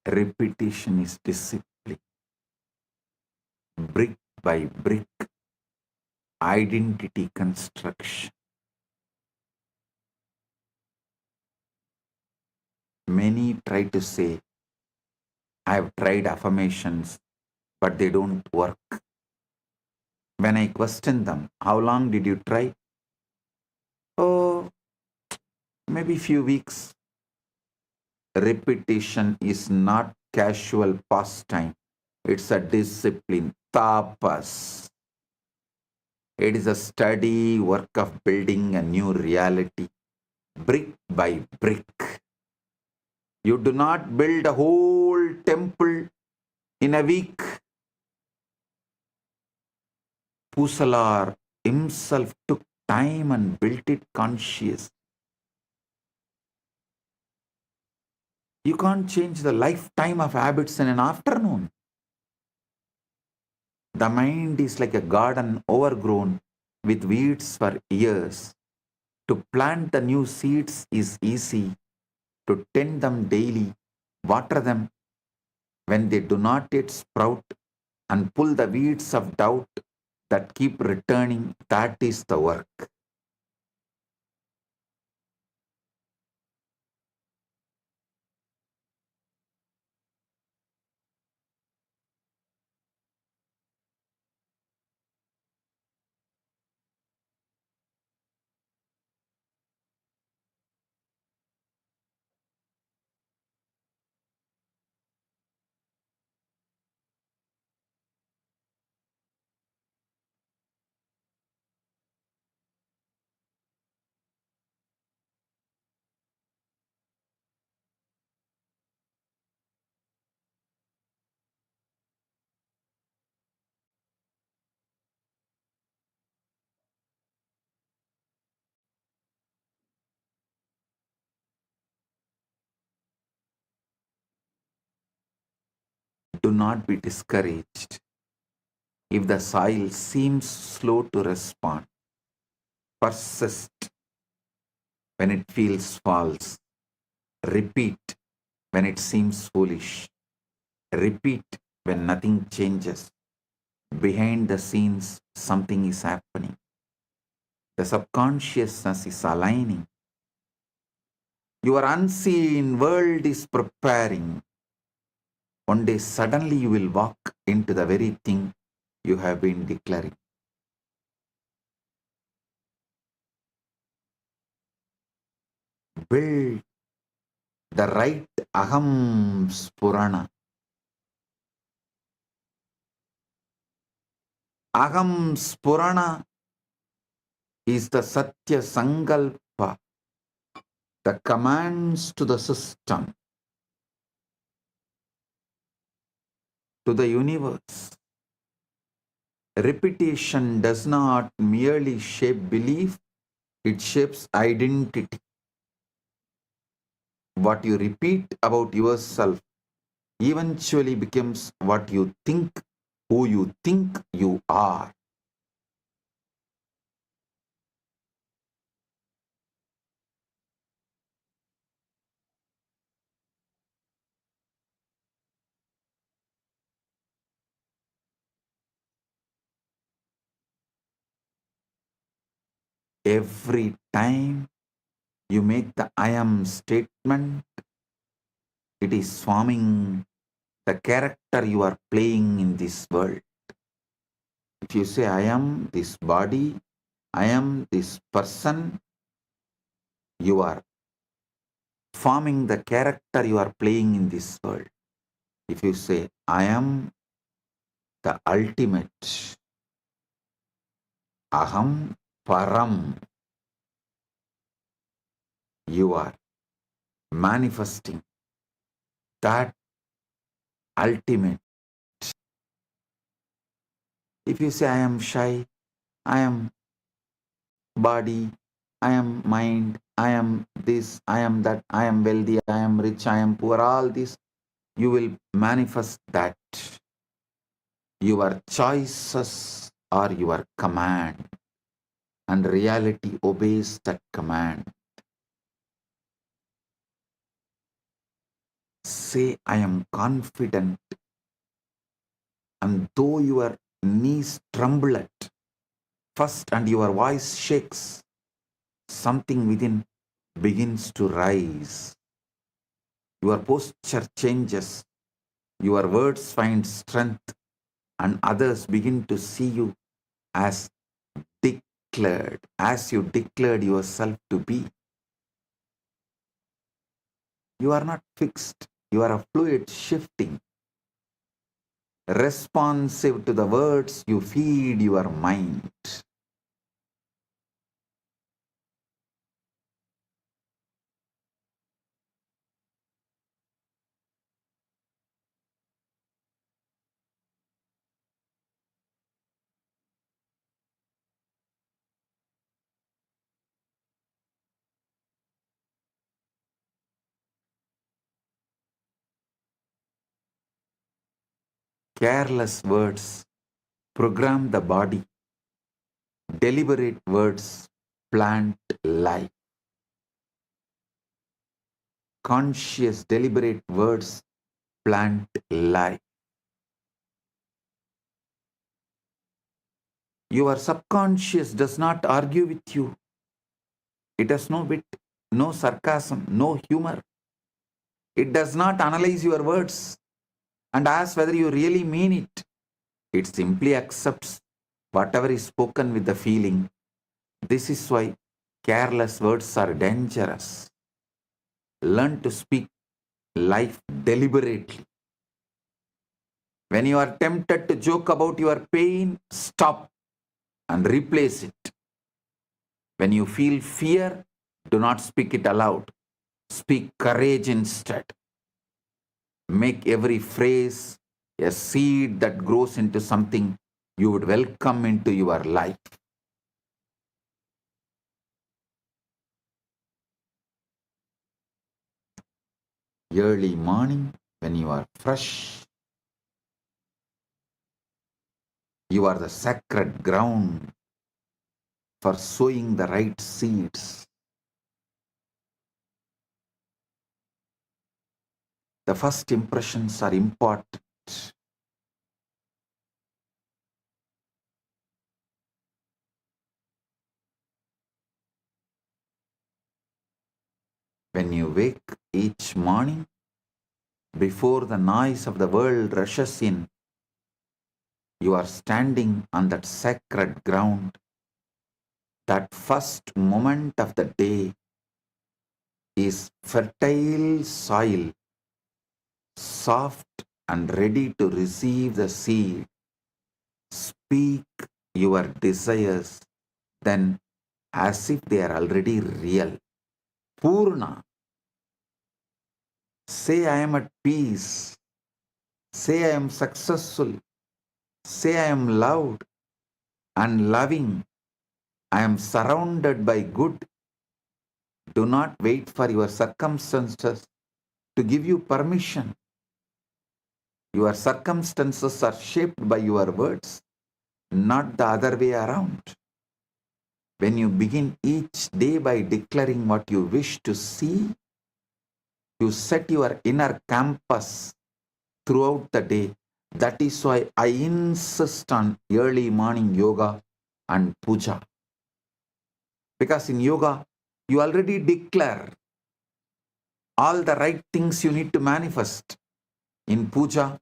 Repetition is discipline. Brick by brick, identity construction. Many try to say, I have tried affirmations, but they don't work. When I question them, how long did you try? Oh, maybe few weeks. Repetition is not casual pastime. It's a discipline, tapas. It is a steady work of building a new reality, brick by brick. You do not build a whole temple in a week. Pusalar himself took time and built it conscious. You can't change the lifetime of habits in an afternoon. The mind is like a garden overgrown with weeds for years. To plant the new seeds is easy. To tend them daily, water them when they do not yet sprout, and pull the weeds of doubt that keep returning, that is the work. Do not be discouraged if the soil seems slow to respond. Persist when it feels false. Repeat when it seems foolish. Repeat when nothing changes. Behind the scenes, something is happening. The subconsciousness is aligning. Your unseen world is preparing. One day, suddenly, you will walk into the very thing you have been declaring. Build the right aham spurana. Aham spurana is the satya sankalpa, the commands to the system, to the universe. Repetition does not merely shape belief, it shapes identity. What you repeat about yourself eventually becomes what you think, who you think you are. Every time you make the I am statement, it is forming the character you are playing in this world. If you say, I am this body, I am this person, you are forming the character you are playing in this world. If you say, I am the ultimate, aham param, you are manifesting that ultimate. If you say, I am shy, I am body, I am mind, I am this, I am that, I am wealthy, I am rich, I am poor, all this, you will manifest that. Your choices are your command, and reality obeys that command. Say, I am confident, and though your knees tremble at first and your voice shakes, something within begins to rise. Your posture changes, your words find strength, and others begin to see you as declared, as you declared yourself to be. You are not fixed, you are a fluid shifting, responsive to the words you feed your mind. Careless words program the body, deliberate words plant life. Conscious, deliberate words plant life. Your subconscious does not argue with you. It has no wit, no sarcasm, no humor. It does not analyze your words and ask whether you really mean it. It simply accepts whatever is spoken with the feeling. This is why careless words are dangerous. Learn to speak life deliberately. When you are tempted to joke about your pain, stop and replace it. When you feel fear, do not speak it aloud. Speak courage instead. Make every phrase a seed that grows into something you would welcome into your life. Early morning, when you are fresh, you are the sacred ground for sowing the right seeds. The first impressions are important. When you wake each morning, before the noise of the world rushes in, you are standing on that sacred ground. That first moment of the day is fertile soil, soft and ready to receive the seed. Speak your desires then as if they are already real. Purna. Say I am at peace. Say I am successful. Say I am loved and loving. I am surrounded by good. Do not wait for your circumstances to give you permission. Your circumstances are shaped by your words, not the other way around. When you begin each day by declaring what you wish to see, you set your inner campus throughout the day. That is why I insist on early morning yoga and puja. Because in yoga, you already declare all the right things you need to manifest. In puja,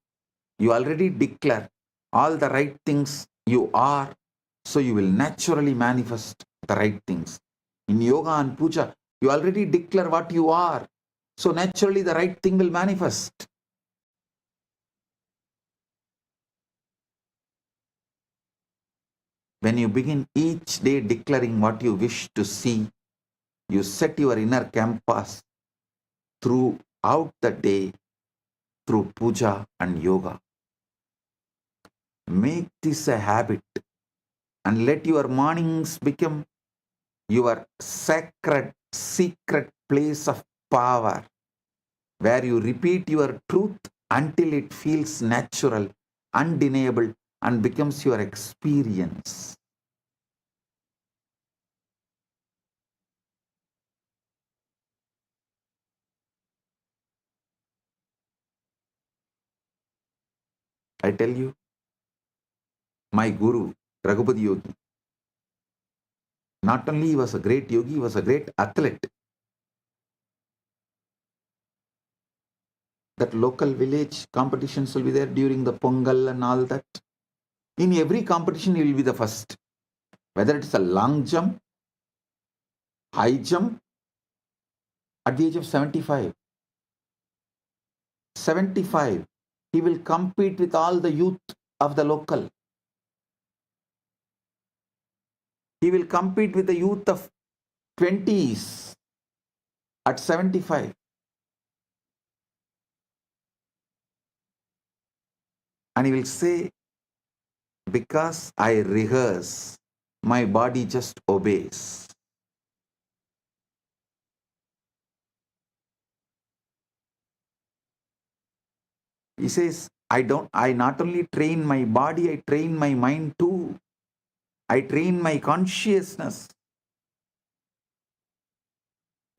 you already declare all the right things you are, so you will naturally manifest the right things. In yoga and puja, you already declare what you are, so naturally the right thing will manifest. When you begin each day declaring what you wish to see, you set your inner campus throughout the day through puja and yoga. Make this a habit and let your mornings become your sacred, secret place of power, where you repeat your truth until it feels natural, undeniable, and becomes your experience. I tell you, my guru, Raghupati Yogi, not only he was a great yogi, he was a great athlete. That local village competitions will be there during the Pongal and all that. In every competition, he will be the first. Whether it's a long jump, high jump, at the age of 75, he will compete with all the youth of the local. He will compete with the youth of 20s at 75. And he will say, because I rehearse, my body just obeys. He says, I not only train my body, I train my mind too. I train my consciousness.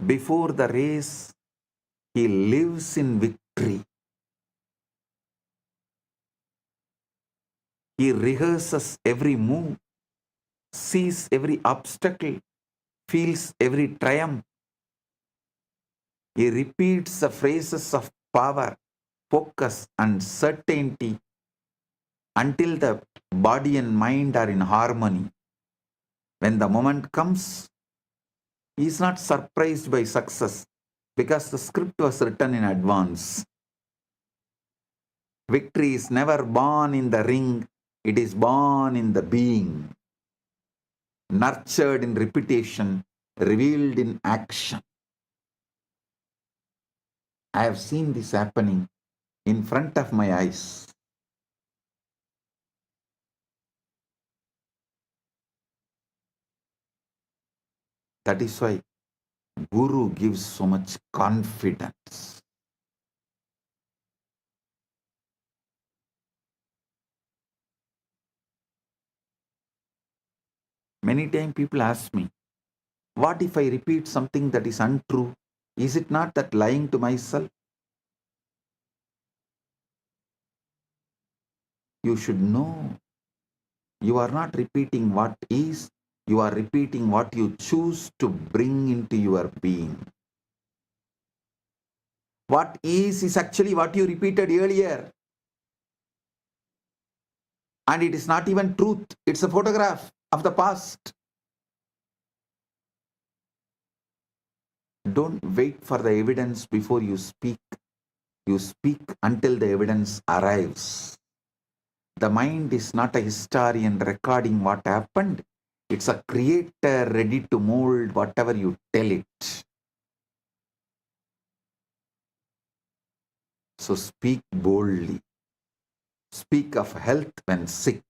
Before the race, he lives in victory. He rehearses every move, sees every obstacle, feels every triumph. He repeats the phrases of power, focus, and certainty until the body and mind are in harmony. When the moment comes, he is not surprised by success because the script was written in advance. Victory is never born in the ring, it is born in the being, nurtured in repetition, revealed in action. I have seen this happening in front of my eyes. That is why Guru gives so much confidence. Many times people ask me, what if I repeat something that is untrue? Is it not that lying to myself? You should know. You are not repeating what is, you are repeating what you choose to bring into your being. What is actually what you repeated earlier. And it is not even truth, it's a photograph of the past. Don't wait for the evidence before you speak. You speak until the evidence arrives. The mind is not a historian recording what happened. It's a creator ready to mold whatever you tell it. So speak boldly. Speak of health when sick,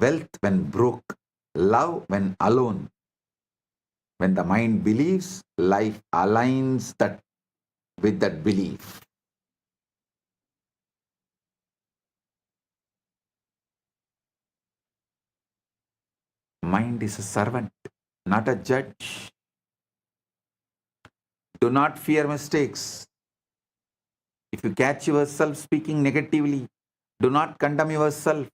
wealth when broke, love when alone. When the mind believes, life aligns that with that belief. Mind is a servant, not a judge. Do not fear mistakes. If you catch yourself speaking negatively, do not condemn yourself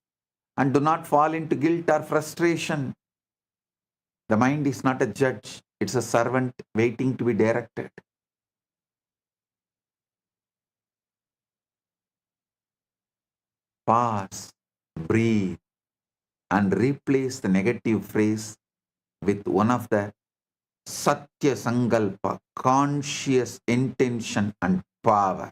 and do not fall into guilt or frustration. The mind is not a judge, it's a servant waiting to be directed. Pause, breathe, and replace the negative phrase with one of the Satya Sankalpa, conscious intention and power.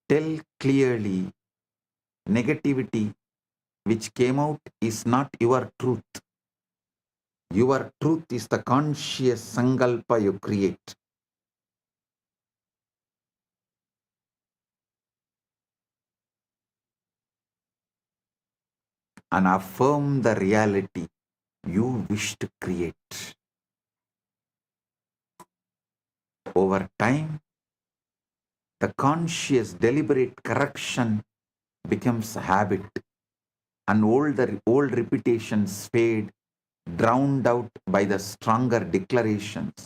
Tell clearly, negativity which came out is not your truth. Your truth is the conscious Sankalpa you create. And affirm the reality you wish to create. Over time, the conscious, deliberate correction becomes a habit and old repetitions fade, drowned out by the stronger declarations.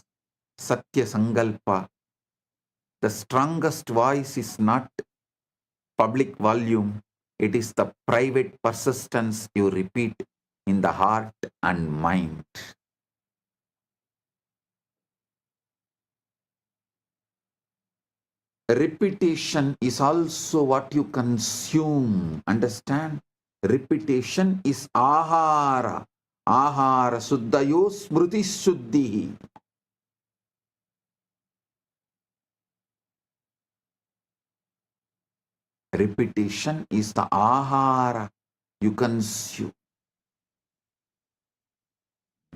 Satya Sankalpa. The strongest voice is not public volume, it is the private persistence you repeat in the heart and mind. Repetition is also what you consume. Understand? Repetition is ahara. Ahara suddhayo smruti shuddhi. Repetition is the ahara you consume.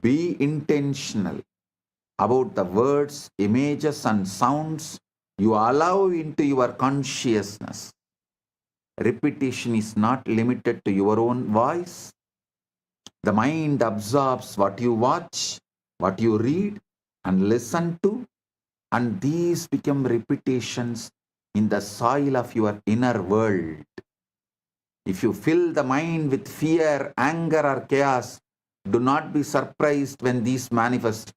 Be intentional about the words, images, and sounds you allow into your consciousness. Repetition is not limited to your own voice. The mind absorbs what you watch, what you read, and listen to, and these become repetitions in the soil of your inner world. If you fill the mind with fear, anger, or chaos, do not be surprised when these manifest.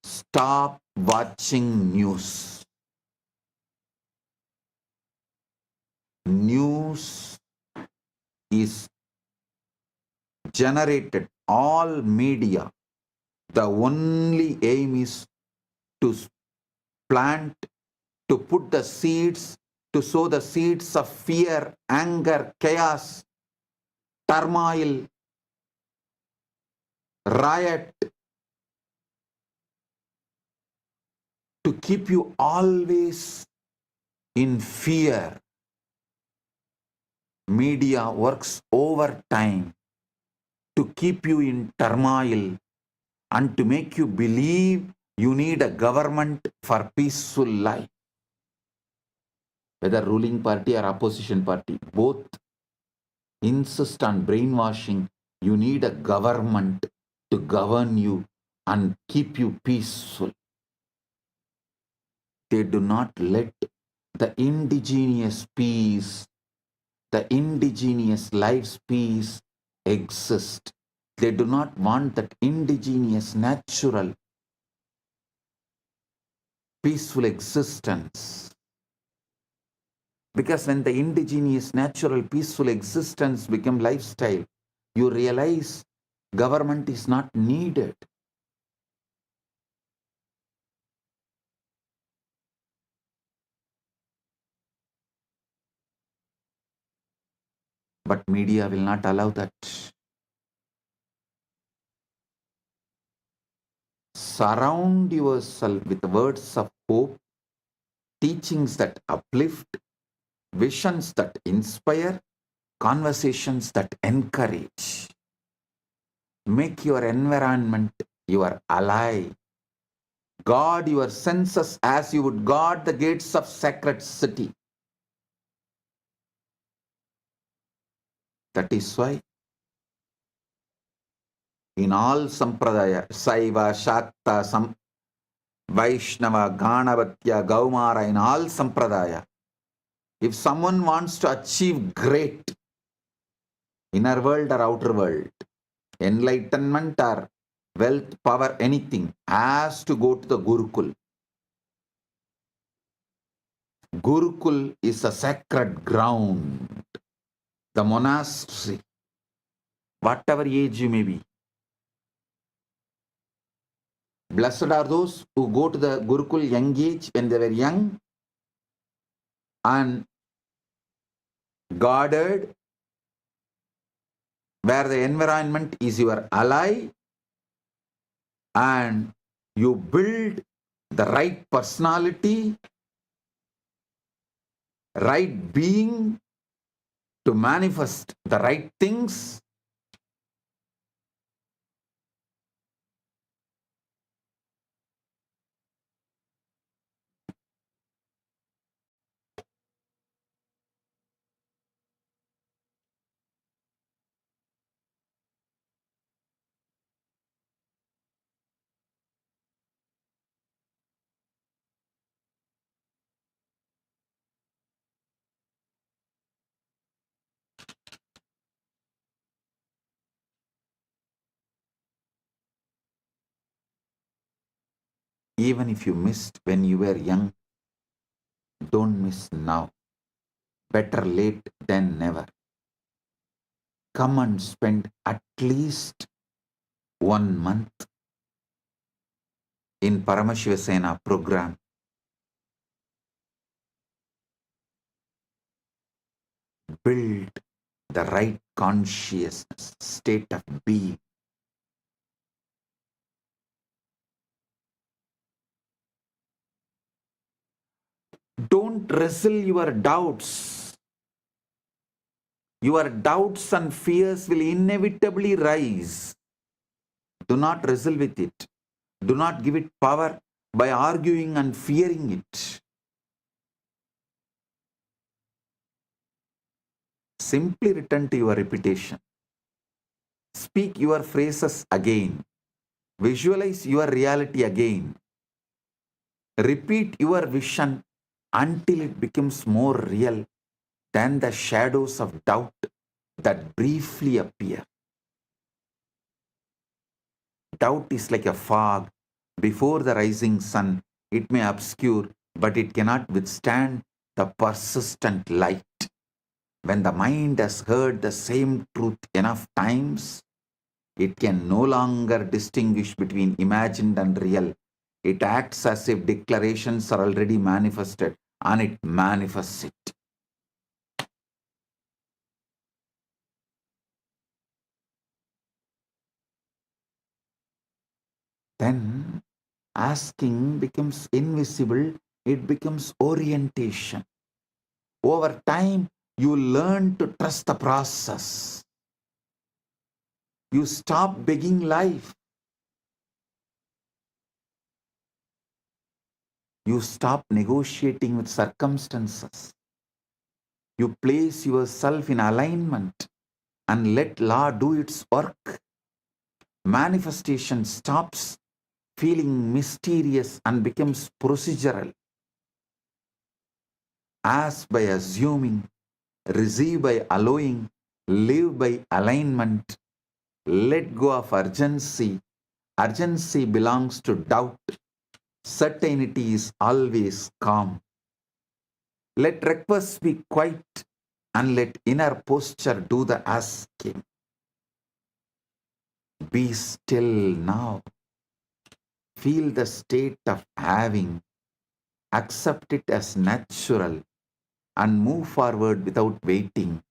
Stop watching news. News is generated, all media. The only aim is to plant, to put the seeds, to sow the seeds of fear, anger, chaos, turmoil, riot, to keep you always in fear. Media works overtime to keep you in turmoil and to make you believe you need a government for peaceful life. Whether ruling party or opposition party, both insist on brainwashing. You need a government to govern you and keep you peaceful. They do not let the indigenous peace, the indigenous life's peace exist. They do not want that indigenous, natural, peaceful existence. Because when the indigenous, natural, peaceful existence become lifestyle, you realize government is not needed. But media will not allow that. Surround yourself with words of hope, teachings that uplift, visions that inspire, conversations that encourage. Make your environment your ally. Guard your senses as you would guard the gates of sacred city. That is why in all sampradaya, Saiva, Shakta, Vaishnava, Ganavatya, Gaumara, in all sampradaya, if someone wants to achieve great inner world or outer world, enlightenment or wealth, power, anything, has to go to the Gurukul. Gurukul is a sacred ground, the monastery, whatever age you may be. Blessed are those who go to the Gurukul young age when they were young and guarded, where the environment is your ally and you build the right personality, right being to manifest the right things. Even if you missed when you were young, don't miss now. Better late than never. Come and spend at least 1 month in Paramashiva Sena program. Build the right consciousness, state of being. Don't wrestle your doubts. Your doubts and fears will inevitably rise. Do not wrestle with it. Do not give it power by arguing and fearing it. Simply return to your repetition. Speak your phrases again. Visualize your reality again. Repeat your vision until it becomes more real than the shadows of doubt that briefly appear. Doubt is like a fog before the rising sun. It may obscure, but it cannot withstand the persistent light. When the mind has heard the same truth enough times, it can no longer distinguish between imagined and real. It acts as if declarations are already manifested, and it manifests it. Then asking becomes invisible, it becomes orientation. Over time, you learn to trust the process. You stop begging life. You stop negotiating with circumstances. You place yourself in alignment and let law do its work. Manifestation stops feeling mysterious and becomes procedural. Ask by assuming, receive by allowing, live by alignment. Let go of urgency. Urgency belongs to doubt. Certainty is always calm. Let requests be quiet and let inner posture do the asking. Be still now. Feel the state of having. Accept it as natural and move forward without waiting.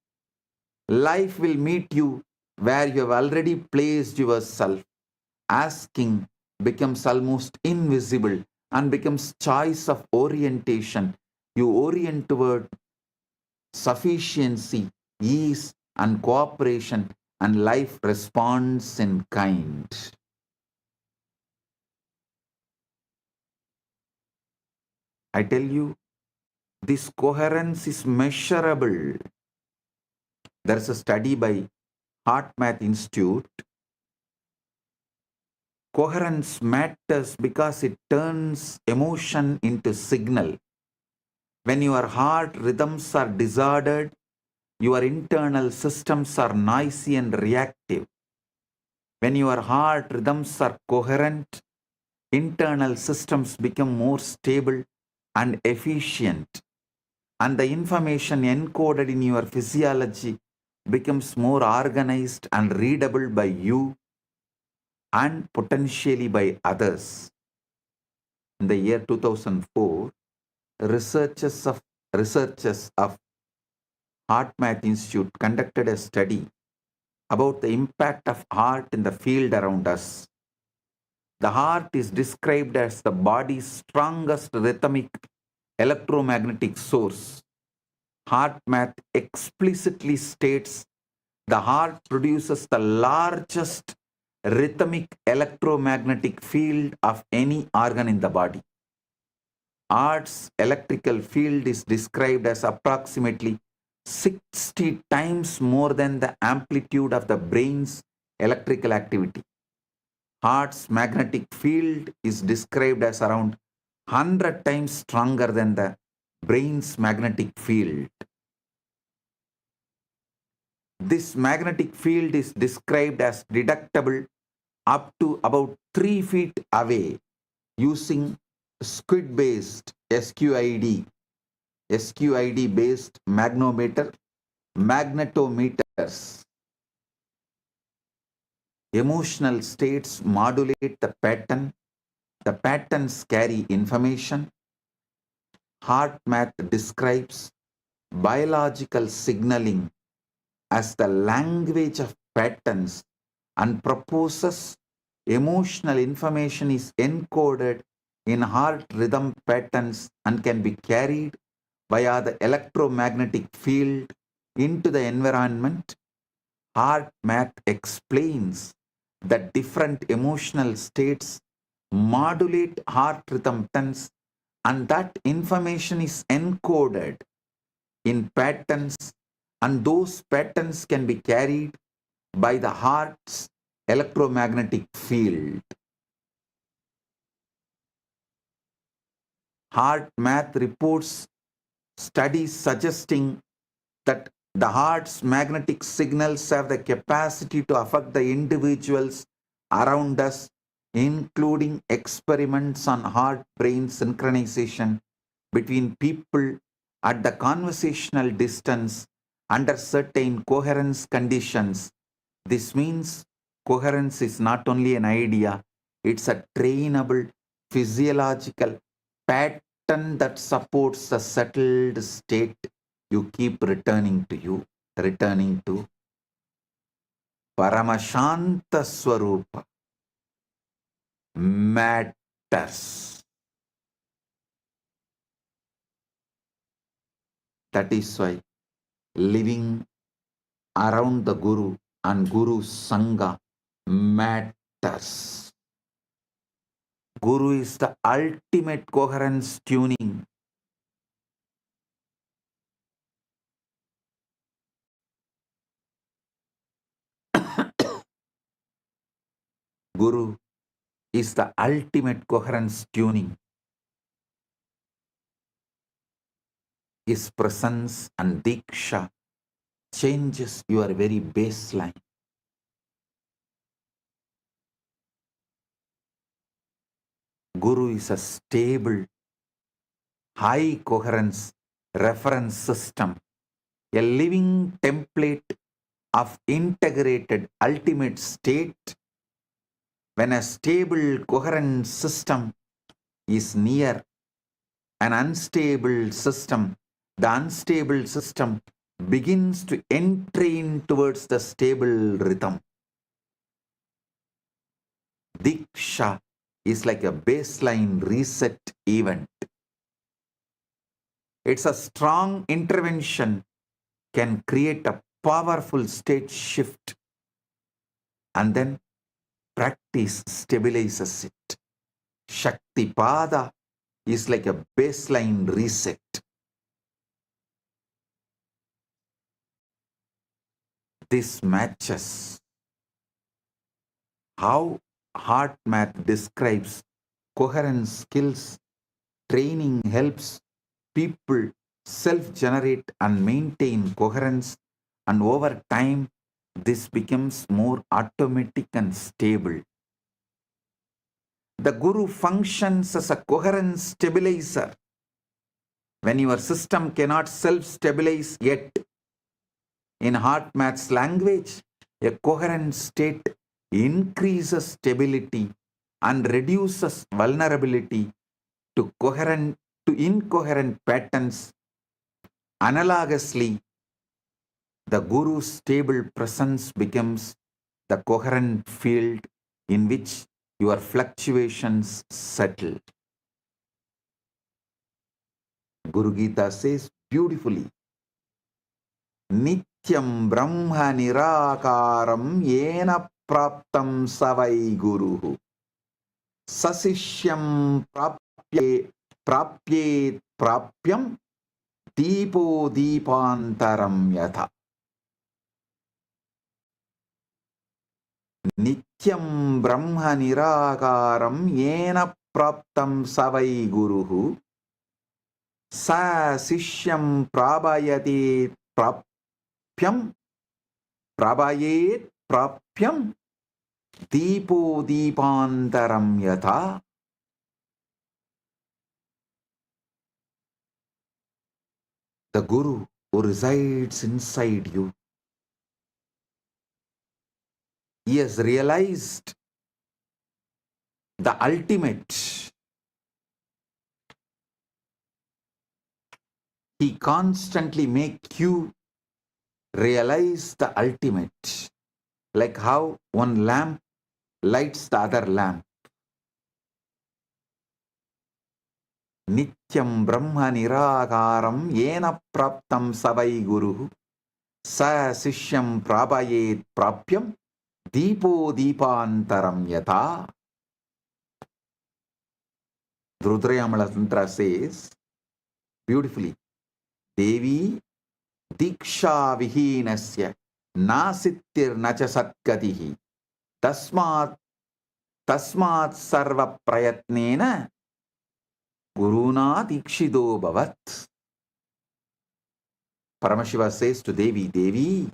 Life will meet you where you have already placed yourself. Asking becomes almost invisible and becomes choice of orientation. You orient toward sufficiency, ease, and cooperation, and life responds in kind. I tell you, this coherence is measurable. There is a study by Heart Math Institute. Coherence matters because it turns emotion into signal. When your heart rhythms are disordered, your internal systems are noisy and reactive. When your heart rhythms are coherent, internal systems become more stable and efficient, and the information encoded in your physiology becomes more organized and readable by you and potentially by others. In the year 2004, researchers of Heart Math Institute conducted a study about the impact of heart in the field around us. The heart is described as the body's strongest rhythmic electromagnetic source. Heart Math explicitly states the heart produces the largest rhythmic electromagnetic field of any organ in the body. Heart's electrical field is described as approximately 60 times more than the amplitude of the brain's electrical activity. Heart's magnetic field is described as around 100 times stronger than the brain's magnetic field. This magnetic field is described as detectable up to about 3 feet away using squid based SQID based magnetometers. Emotional states modulate the pattern. The patterns carry information. Heart math describes biological signaling as the language of patterns and proposes emotional information is encoded in heart rhythm patterns and can be carried via the electromagnetic field into the environment. Heart math explains that different emotional states modulate heart rhythm patterns and that information is encoded in patterns and those patterns can be carried by the heart's electromagnetic field. Heart math reports studies suggesting that the heart's magnetic signals have the capacity to affect the individuals around us, including experiments on heart-brain synchronization between people at the conversational distance under certain coherence conditions. This means coherence is not only an idea, it's a trainable physiological pattern that supports a settled state you keep returning to. Paramashanta Swarupa matters. That is why living around the Guru and Guru Sangha matters. Guru is the ultimate coherence tuning. Guru is the ultimate coherence tuning. His presence and diksha changes your very baseline. Guru is a stable, high coherence reference system, a living template of integrated ultimate state. When a stable, coherent system is near an unstable system, the unstable system begins to entrain towards the stable rhythm. Diksha is like a baseline reset event. It's a strong intervention, can create a powerful state shift, and then practice stabilizes it. Shaktipada is like a baseline reset. This matches how heart math describes coherence skills. Training helps people self-generate and maintain coherence, and over time, this becomes more automatic and stable. The Guru functions as a coherence stabilizer. When your system cannot self-stabilize yet, in heart math's language, a coherent state increases stability and reduces vulnerability to incoherent patterns. Analogously, the Guru's stable presence becomes the coherent field in which your fluctuations settle. Guru Gita says beautifully, Nityam Brahma Nirakaram Yena Praptam Savai Guruhu Sasishyam Prapyam Deepo Deepantaram Yatha. Nityam Brahma Nirakaram Yena Praptam Savai Guruhu Sasishyam Prabayate Prapyam Deepo Deepantaram Yatha. the Guru who resides inside you. He has realized the ultimate. He constantly makes you realize the ultimate, like how one lamp lights the other lamp. Nityam Brahma Nirakaram Yena Praptam Savai Guru Sa Sishyam Prabhayet Prapyam Deepo Deepantaram Yata. Rudrayamala Tantra says beautifully, Devi Diksha Vihinasya Nasittir Nacha Satgatihi Tasmat Sarva Prayatnena Guruna Dikshido Bhavat. Paramashiva says to Devi, Devi,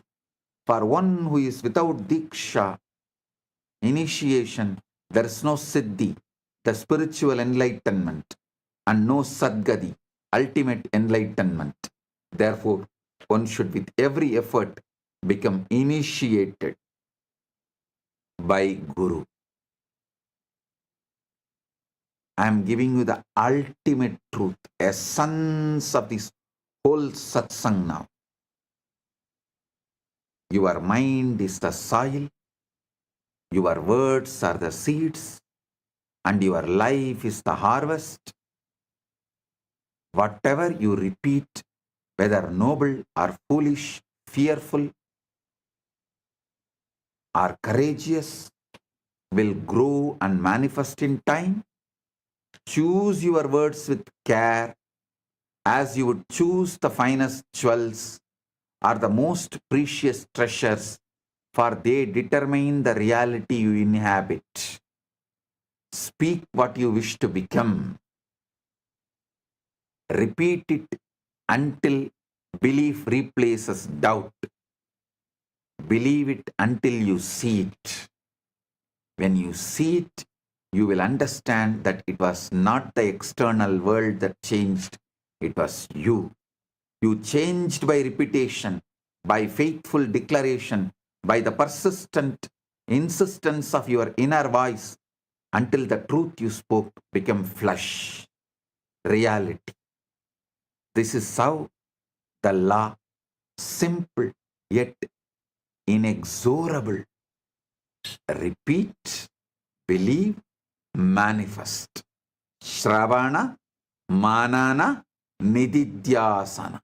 for one who is without Diksha, initiation, there is no Siddhi, the spiritual enlightenment, and no Sadgati, ultimate enlightenment. Therefore, one should with every effort become initiated by Guru. I am giving you the ultimate truth, essence of this whole satsang now. Your mind is the soil, your words are the seeds, and your life is the harvest. Whatever you repeat, whether noble or foolish, fearful or courageous, will grow and manifest in time. Choose your words with care, as you would choose the finest jewels or the most precious treasures, for they determine the reality you inhabit. Speak what you wish to become. Repeat it until belief replaces doubt. Believe it until you see it. When you see it, you will understand that it was not the external world that changed, it was you. You changed by repetition, by faithful declaration, by the persistent insistence of your inner voice, until the truth you spoke became flesh, reality. This is how the law, simple yet inexorable. Repeat, believe, manifest. Shravana, Manana, Nididhyasana.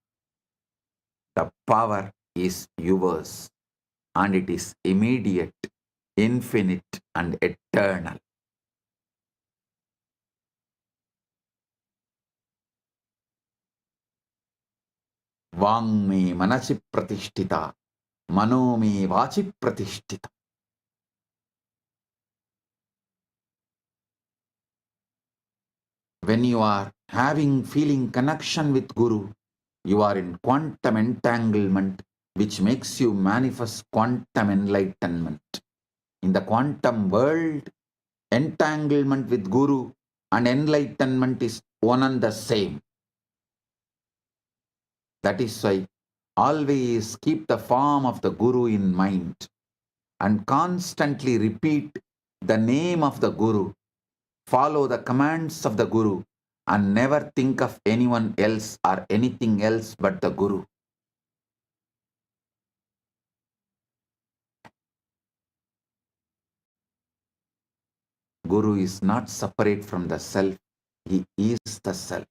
The power is yours, and it is immediate, infinite, and eternal. Vang me manasi pratishtita, mano me vachi pratishtita. When you are feeling connection with Guru, you are in quantum entanglement, which makes you manifest quantum enlightenment. In the quantum world, entanglement with Guru and enlightenment is one and the same. That is why always keep the form of the Guru in mind and constantly repeat the name of the Guru. Follow the commands of the Guru and never think of anyone else or anything else but the Guru. Guru is not separate from the self. He is the self.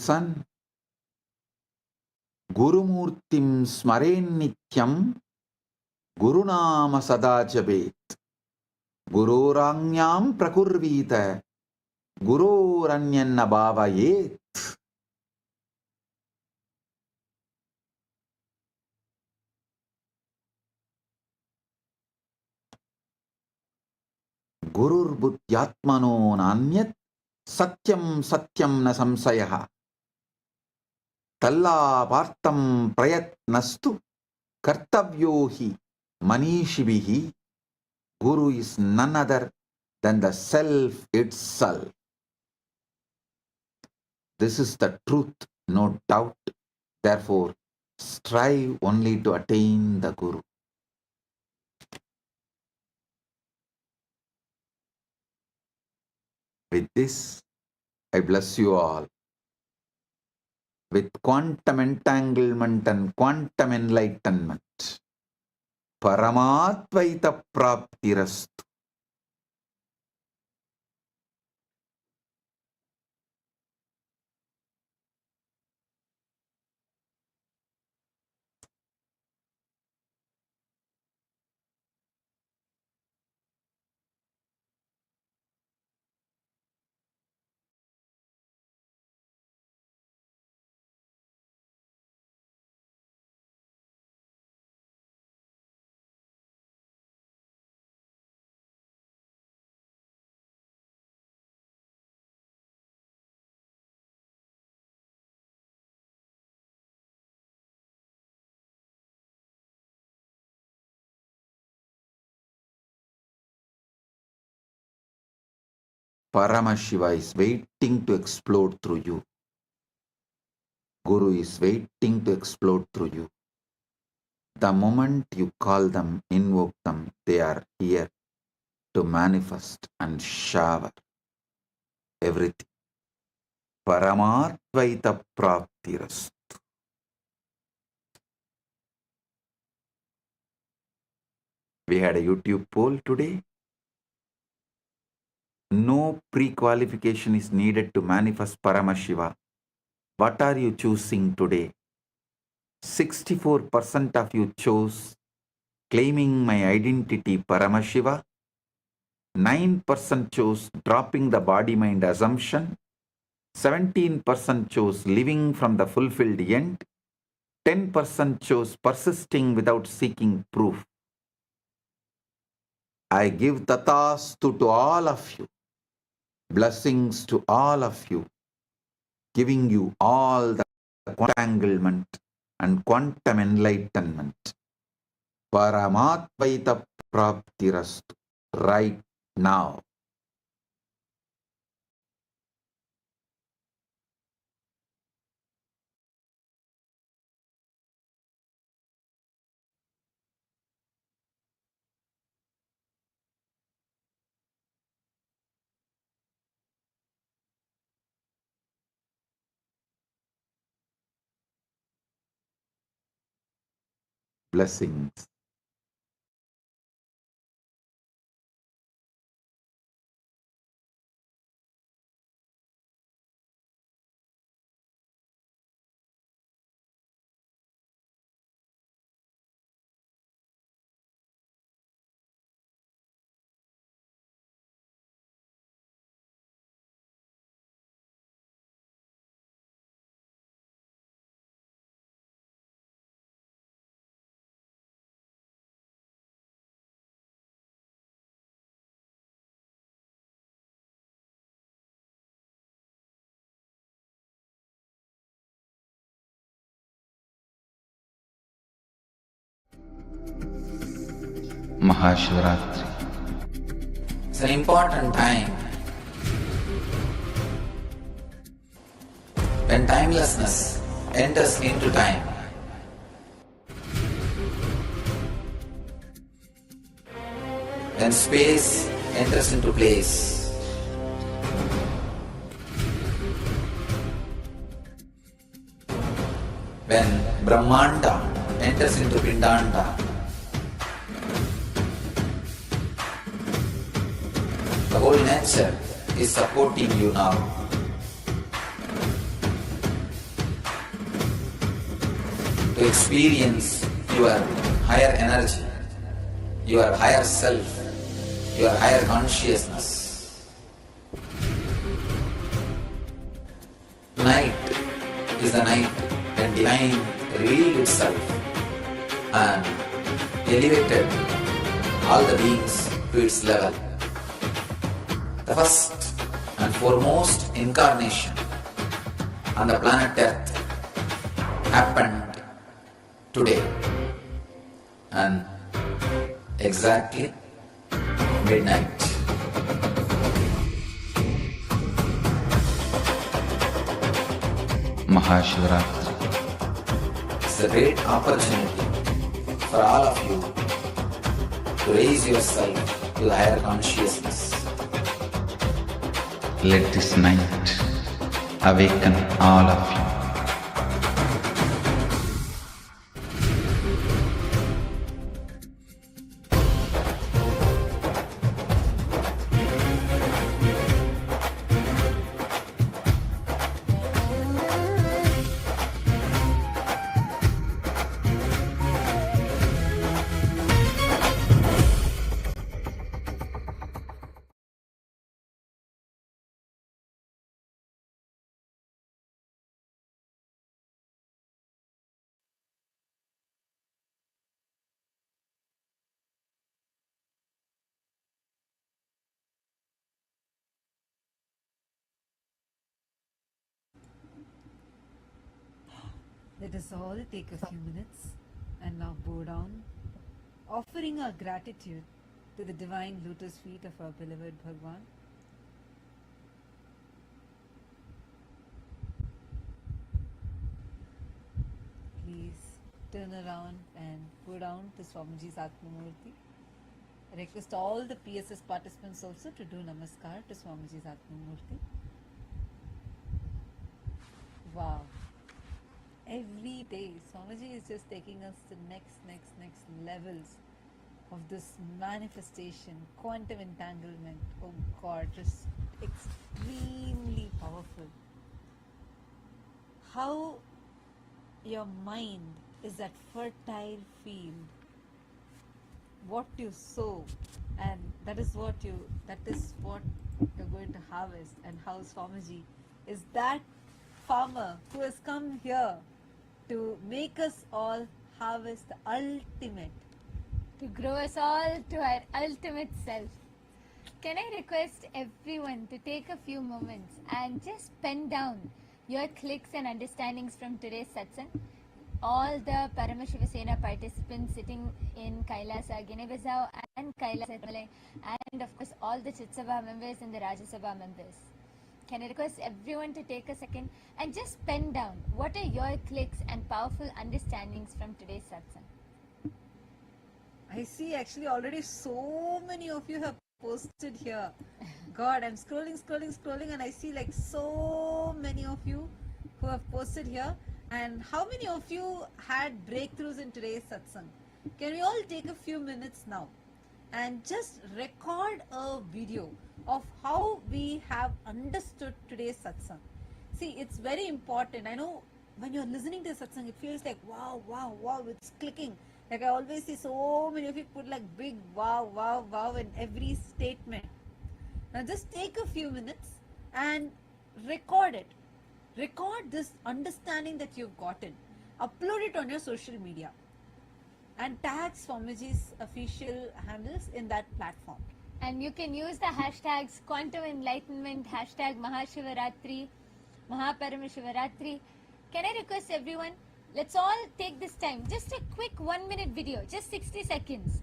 Son, Gurumurtim smaren nityam, Gurunama sada jabet, Gururanyam prakurvita, Gururanyanna bhavayet. Gurur buddhyatmano nanyat satyam satyam na samsayaha. Talla vartam prayatnastu kartavyohi manishibihi. Guru is none other than the self itself. This is the truth, no doubt. Therefore, strive only to attain the Guru. With this, I bless you all with quantum entanglement and quantum enlightenment. Paramatvaita praptirastu. Paramashiva is waiting to explode through you. Guru is waiting to explode through you. The moment you call them, invoke them, they are here to manifest and shower everything. Paramatvaita praptirastu. We had a YouTube poll today. No pre-qualification is needed to manifest Paramashiva. What are you choosing today? 64% of you chose claiming my identity Paramashiva. 9% chose dropping the body-mind assumption. 17% chose living from the fulfilled end. 10% chose persisting without seeking proof. I give tatastu to all of you. Blessings to all of you. Giving you all the entanglement and quantum enlightenment. Paramatvaita praptirastu. Right now. Blessings. Maha Shivaratri. It's an important time when timelessness enters into time. When space enters into place. When Brahmanda enters into Pindanda. The whole nature is supporting you now. To experience your higher energy, your higher self, your higher consciousness. Tonight is the night when Divine revealed itself and elevated all the beings to its level. The first and foremost incarnation on the planet Earth happened today and exactly midnight. Maha Shivaratri. It's a great opportunity for all of you to raise yourself to the higher consciousness. Let this night awaken all of you. Let us all take a few minutes and now bow down, offering our gratitude to the divine lotus feet of our beloved Bhagavan. Please turn around and go down to Swamiji's Atmamurti. I request all the PSS participants also to do Namaskar to Swamiji's Atmamurti. Wow. Every day, Swamiji is just taking us to next levels of this manifestation, quantum entanglement. Oh God, just extremely powerful. How your mind is that fertile field. What you sow, and that is what you're going to harvest. And how Swamiji is that farmer who has come here to make us all harvest the ultimate. To grow us all to our ultimate self. Can I request everyone to take a few moments and just pen down your clicks and understandings from today's satsang? All the Paramashiva Sena participants sitting in Kailasa, Guinea-Bissau and Kailasa, and of course all the Chitsabha members and the Rajya Sabha members. Can I request everyone to take a second and just pen down what are your clicks and powerful understandings from today's satsang? I see actually already so many of you have posted here. God, I'm scrolling and I see like so many of you who have posted here. And how many of you had breakthroughs in today's satsang? Can we all take a few minutes now and just record a video of how we have understood today's satsang? See, it's very important. I know when you're listening to satsang, it feels like wow, it's clicking. Like I always see so many of you put like big wow in every statement. Now just take a few minutes and record it. Record this understanding that you've gotten. Upload it on your social media and tag Swamiji's official handles in that platform. And you can use the hashtags Quantum Enlightenment, hashtag Maha Shivaratri, Maha Paramashivaratri. Can I request everyone, let's all take this time, just a quick 1 minute video, just 60 seconds.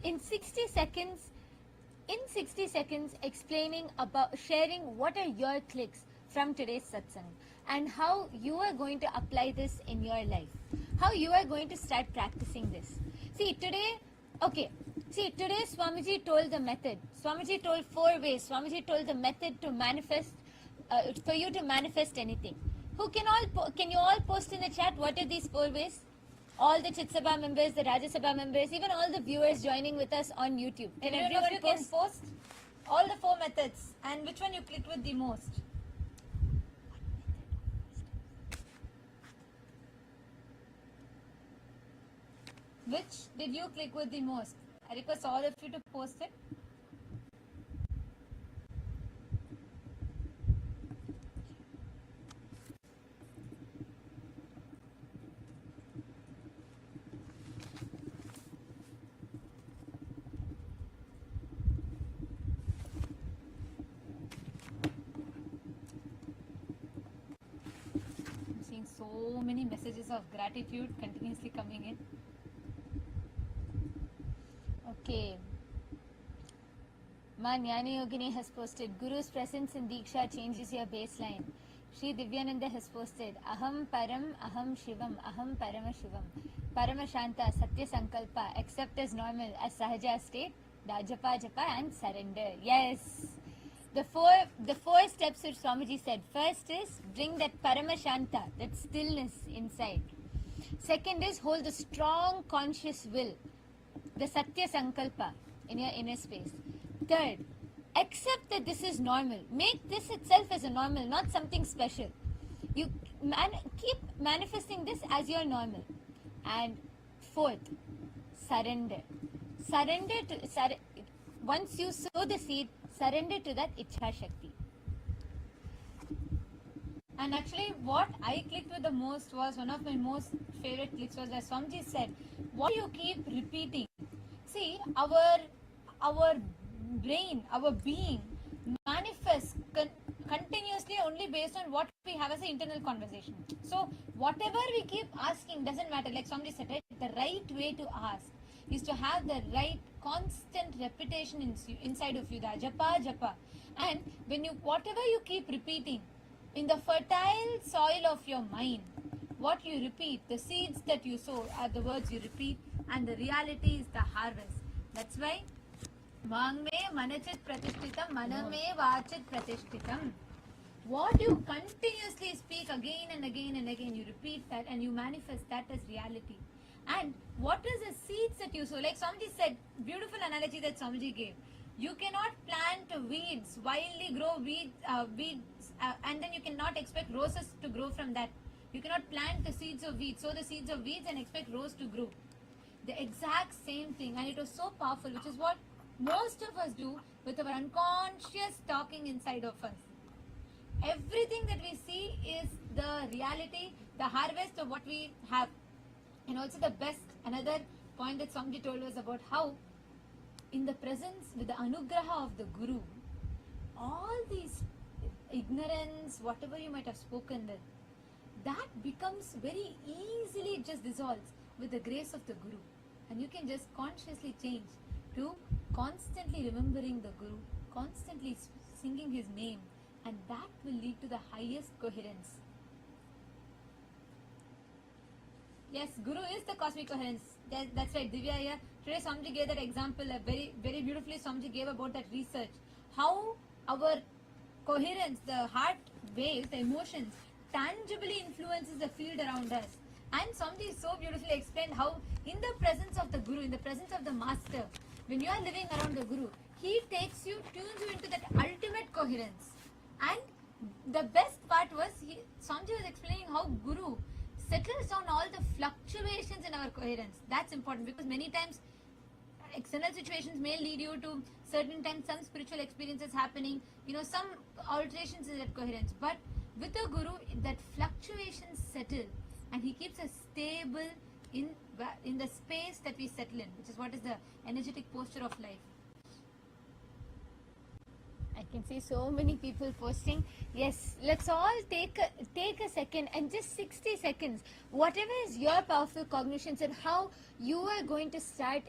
In 60 seconds explaining about, sharing what are your clicks from today's satsang and how you are going to apply this in your life, how you are going to start practicing this. See today Swamiji told the method. Swamiji told 4 ways. Swamiji told the method to manifest, for you to manifest anything. Can you all post in the chat what are these 4 ways? All the Chitsabha members, the Rajya Sabha members, even all the viewers joining with us on YouTube. And everyone of you can post all the 4 methods and which one you clicked with the most. Which did you click with the most? I request all of you to post it. so many messages of gratitude continuously coming in. Okay. Ma Jnani Yogini has posted, Guru's presence in Diksha changes your baseline. Shri Divyananda has posted, Aham Param, Aham Shivam, Aham Paramashivam. Paramashanta, Satya Sankalpa, accept as normal, as Sahaja state, Dajapa Japa and surrender. Yes. The four steps which Swamiji said. First is bring that Paramashanta, that stillness inside. Second is hold the strong conscious will, the Satya Sankalpa in your inner space. Third, accept that this is normal. Make this itself as a normal, not something special. You keep manifesting this as your normal. And fourth, surrender. Once you sow the seed, surrender to that Ichha Shakti. And actually, what I clicked with the most was one of my most favorite clicks was where Swamiji said, what you keep repeating. See, our brain, our being manifests continuously only based on what we have as an internal conversation. So, whatever we keep asking doesn't matter. Like Swamiji said, right? The right way to ask is to have the right constant repetition inside of you, the japa. And when whatever you keep repeating, in the fertile soil of your mind, what you repeat, the seeds that you sow are the words you repeat, and the reality is the harvest. That's why Mang me manachit pratishtitam, maname vachit pratishtitam. What you continuously speak again and again and again, you repeat that and you manifest that as reality. And what is the seeds that you sow? Like Swamiji said, beautiful analogy that Swamiji gave. You cannot plant weeds, wildly grow weeds, and then you cannot expect roses to grow from that. You cannot plant the seeds of weeds, sow the seeds of weeds and expect rose to grow. The exact same thing, and it was so powerful, which is what most of us do with our unconscious talking inside of us. Everything that we see is the reality, the harvest of what we have. And also the best, another point that Swamiji told us about how in the presence with the anugraha of the Guru, all these ignorance, whatever you might have spoken with, that becomes very easily, it just dissolves with the grace of the Guru. And you can just consciously change to constantly remembering the Guru, constantly singing his name, and that will lead to the highest coherence. Yes, Guru is the cosmic coherence. That's right, Divya here. Today Swamiji gave that example, very, very beautifully Swamiji gave about that research. How our coherence, the heart waves, the emotions, tangibly influences the field around us. And Swamiji so beautifully explained how in the presence of the Guru, in the presence of the Master, when you are living around the Guru, he takes you, tunes you into that ultimate coherence. And the best part was, Swamiji was explaining how Guru settles down all the fluctuations in our coherence. That's important because many times external situations may lead you to certain times some spiritual experiences happening, some alterations in that coherence. But with the Guru, that fluctuations settle and he keeps us stable in the space that we settle in, which is what is the energetic posture of life. I can see so many people posting. Yes, let's all take a second and just 60 seconds. Whatever is your powerful cognitions and how you are going to start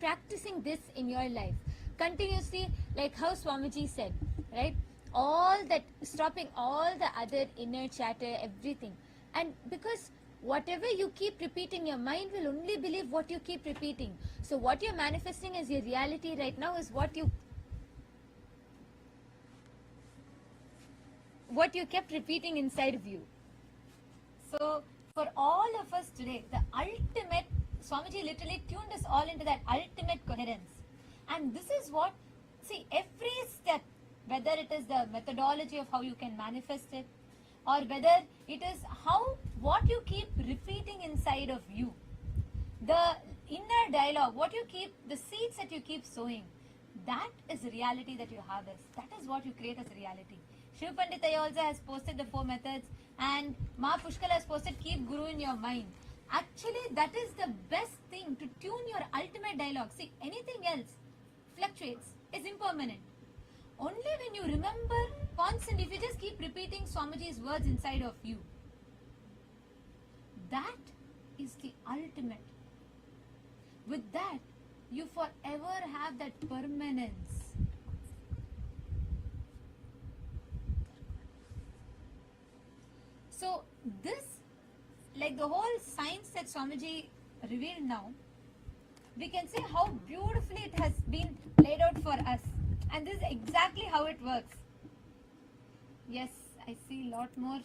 practicing this in your life. Continuously, like how Swamiji said, right? All that, stopping all the other inner chatter, everything. And because whatever you keep repeating, your mind will only believe what you keep repeating. So what you're manifesting as your reality right now is what you kept repeating inside of you. So for all of us today, the ultimate, Swamiji literally tuned us all into that ultimate coherence. And this is what, see, every step, whether it is the methodology of how you can manifest it, or whether it is what you keep repeating inside of you, the inner dialogue, the seeds that you keep sowing, that is the reality that you harvest. That is what you create as reality. Shiv Panditaya also has posted the 4 methods, and Ma Pushkala has posted keep Guru in your mind. Actually, that is the best thing to tune your ultimate dialogue. See, anything else fluctuates, is impermanent. Only when you remember constantly, if you just keep repeating Swamiji's words inside of you, That is the ultimate. With that, you forever have that permanence. So this, like the whole science that Swamiji revealed now, we can see how beautifully it has been laid out for us. And this is exactly how it works. Yes, I see a lot more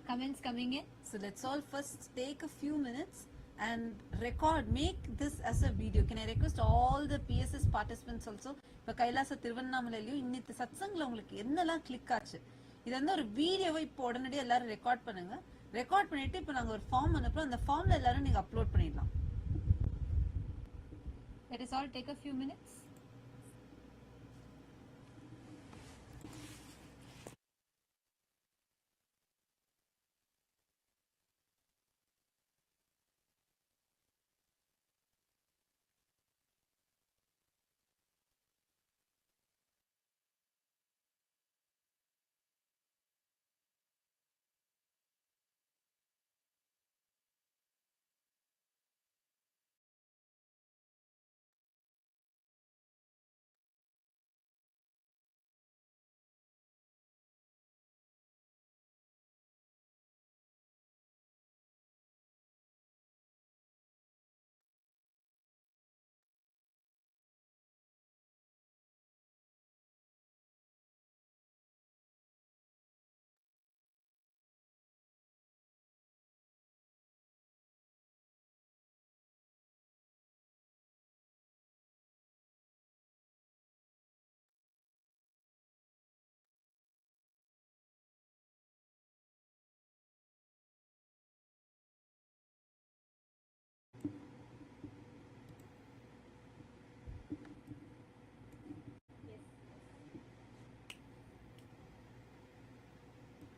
comments coming in. So let's all first take a few minutes and record, make this as a video. Can I request all the PSS participants also? இப்போ கைலாச திருவண்ணாமலையிலையும் இன்னித்து சத்சங்கில் உங்களுக்கு என்னெல்லாம் click ஆச்சு இது வந்து ஒரு வீடியோவை இப்போ உடனடியாக எல்லாரும் ரெக்கார்ட் பண்ணுங்க. ரெக்கார்ட் பண்ணிட்டு இப்போ நாங்கள் ஒரு ஃபார்ம் அனுப்புகிறோம். அந்த ஃபார்மில் எல்லாரும் நீங்கள் அப்லோட் பண்ணிடலாம். Let us all take a few minutes.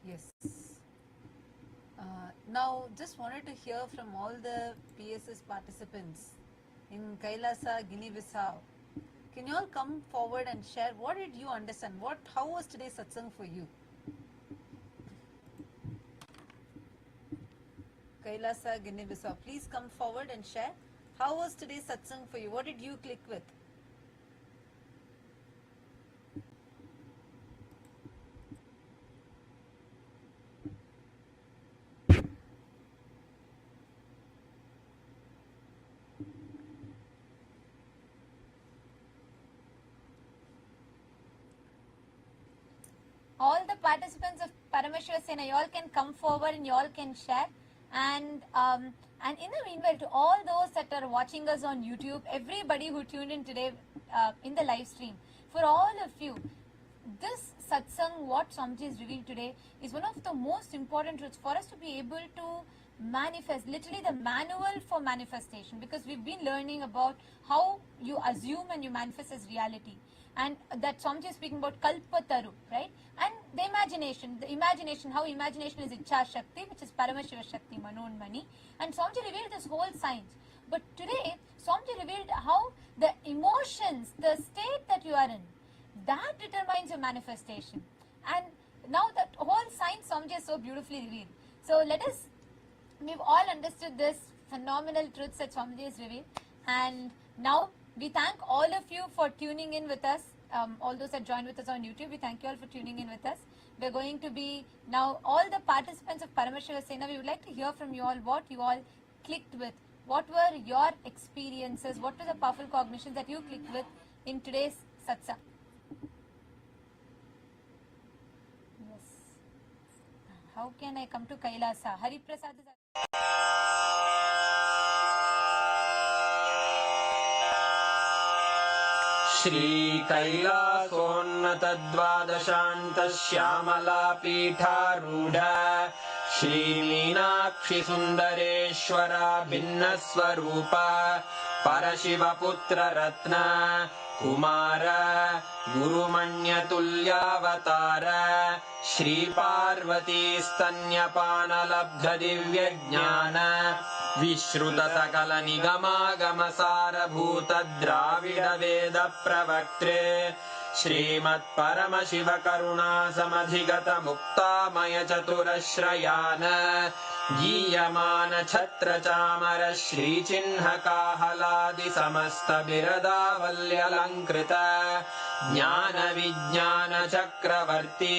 Yes. Now, just wanted to hear from all the PSS participants in Kailasa, Guinea-Bissau. Can you all come forward and share what did you understand? How was today's satsang for you? Kailasa, Guinea-Bissau, please come forward and share. How was today's satsang for you? What did you click with? All the participants of Paramashiva Sena, you all can come forward and you all can share. And in the meanwhile, to all those that are watching us on YouTube, everybody who tuned in today in the live stream, for all of you, this satsang, what Swamiji has revealed today, is one of the most important truths for us to be able to manifest, literally the manual for manifestation, because we've been learning about how you assume and you manifest as reality. And that Swamiji is speaking about Kalpataru, right? And the imagination, how imagination is Ichha Shakti, which is Paramashiva Shakti, Manon Mani. And Swamiji revealed this whole science. But today, Swamiji revealed how the emotions, the state that you are in, that determines your manifestation. And now that whole science Swamiji has so beautifully revealed. So we've all understood this phenomenal truths that Swamiji has revealed. And now we thank all of you for tuning in with us. All those that joined with us on YouTube, we thank you all for tuning in with us. We're going to be now, all the participants of Paramashiva Sena, we would like to hear from you all what you all clicked with. What were your experiences? What were the powerful cognitions that you clicked with in today's satsang? Yes. How can I come to Kailasa? Hari Prasad is... श्रीकैलासोन्नतद्वादशान्तश्यामलापीठारूढ श्रीमीनाक्षिसुन्दरेश्वरा भिन्नस्वरूप परशिवपुत्ररत्न Kumar गुरुमण्यतुल्यावतार श्रीपार्वतीस्तन्यपानलब्धदिव्यज्ञान विश्रुतसकलनिगमागमसारभूत द्राविडवेदप्रवक्त्रे श्रीमत्परमशिवकरुणासमधिगतमुक्तामय चतुरश्रयान् गीयमान छत्रचामर श्रीचिह्नकाहलादि समस्त बिरदावल्यलङ्कृत ज्ञान विज्ञान चक्रवर्ती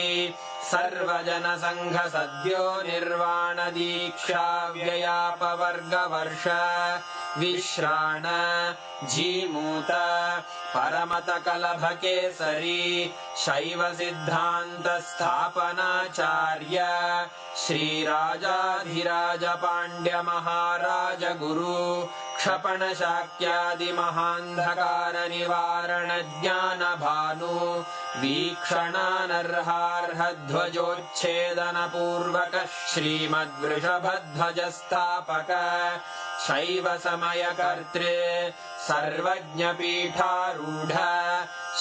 सर्वजन संघ सद्यो निर्वाण दीक्षा व्ययापवर्गवर्ष विश्राण जीमूत परमत कलभ केसरी शैव सिद्धांत स्थापनाचार्य श्रीराजाधिराज पांड्य महाराज गुरु क्षपण शाक्यादि महांधकार निवारण ज्ञान भानु वीक्षणानर्हार्ह ध्वजोच्छेदन पूर्वक श्रीमद्वृषभध्वज स्थापक शैव समय कर्तृ सर्वज्ञ पीठारूढ़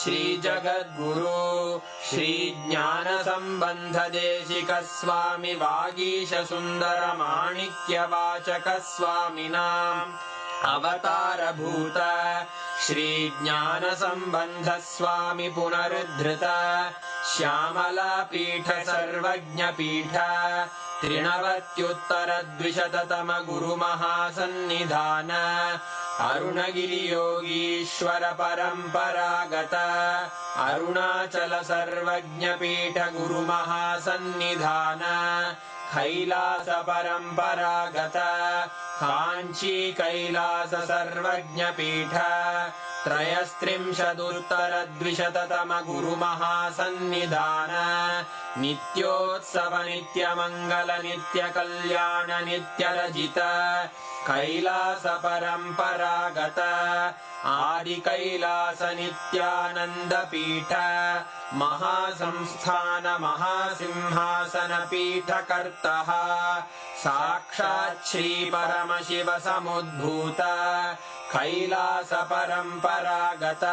श्री जगद्गुरु श्री ज्ञान संबंध देशिक स्वामी वागीश सुंदर माणिक्य वाचक स्वामिनाम् अवतार भूत श्री ज्ञान संबंध स्वामी पुनरुद्धृत श्यामला पीठ सर्वज्ञ पीठ त्रिनवत्युत्तर द्विशततम गुरु महासन्निधान अरुणगिरि योगीश्वर परंपरागत अरुणाचल सर्वज्ञ पीठ गुरु महासन्निधान कैलास परंपरागत कांची कैलास सर्वज्ञ पीठ त्रयस्त्रिंशदुत्तर द्विशततम गुरु महासन्निधान नित्योत्सव नित्य मंगल नित्य कल्याण नित्य रजित कैलास परंपरागत आदि कैलास नित्यानंद पीठ महासंस्थान महासिंहासन पीठ कर्तः साक्षात् श्री परमशिव समुद्भूत कैलास परंपरागत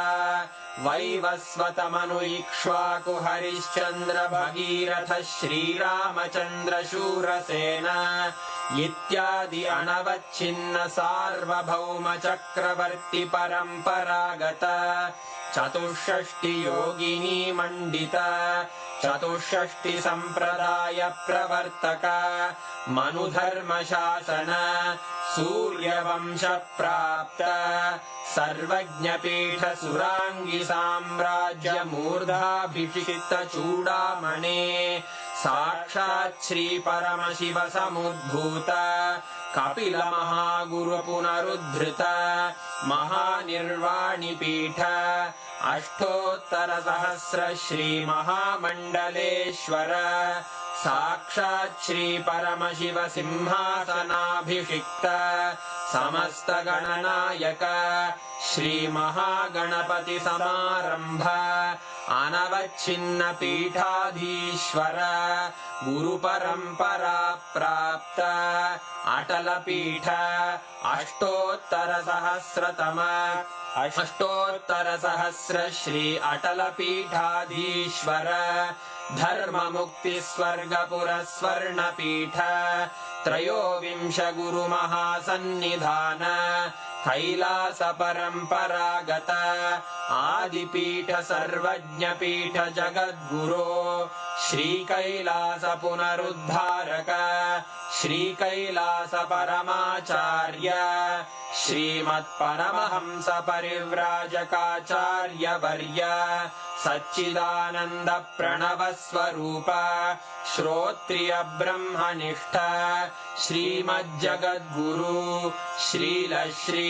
वैवस्वत मनु इक्ष्वाकु हरिश्चंद्र भगीरथ श्रीरामचंद्र शूरसेन इत्यादि अनवच्छिन्न सार्वभौम चक्रवर्ती परंपरागत चतुष्षष्टि योगिनी मंडित चतुष्षष्टि संप्रदाय प्रवर्तक मनुधर्म शासन सूर्यवंश प्राप्त सर्वज्ञ पीठ सुरांगी साम्राज्य मूर्धाभिषिक्त चूड़ामणे साक्षात् श्री परमशिव समुद्भूत कपिल महागुरु पुनरुद्धृत महानिर्वाणि पीठ अष्टोत्तर सहस्र श्री महामंडलेश्वर साक्षात् श्री परमशिव सिंहासनाभिषिक्त समस्त गणनायक श्री महागणपति समारंभ अनवच्छिन्न पीठाधीश्वर गुरु परंपरा प्राप्त अटल पीठ अष्टोत्तर सहस्र श्री अटल पीठाधीश्वर धर्म मुक्ति स्वर्गपुर स्वर्ण पीठ त्रयोविंश गुरु महासन्निधान कैलास परंपरागत आदिपीठ सर्वज्ञ पीठ जगद्गुरो श्री कैलास पुनरुद्धारक श्री कैलास परमाचार्य श्रीमत्परमहंस परिव्राजकाचार्य वर्य सच्चिदानंद प्रणव स्वरूप श्रोत्रिय ब्रह्मनिष्ठ श्रीमज्जगद्गुरु श्रील श्री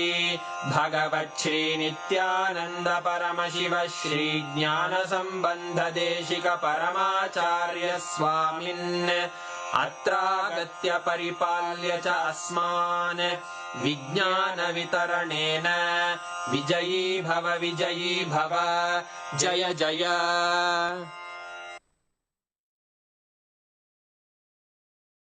भगवत् श्री नित्यानंद परमशिव श्री ज्ञान संबंध देशिक परमाचार्य स्वामिन् अत्रागत्य परिपाल्य च अस्मान् विज्ञान वितरणेन विजयी भव जय जय।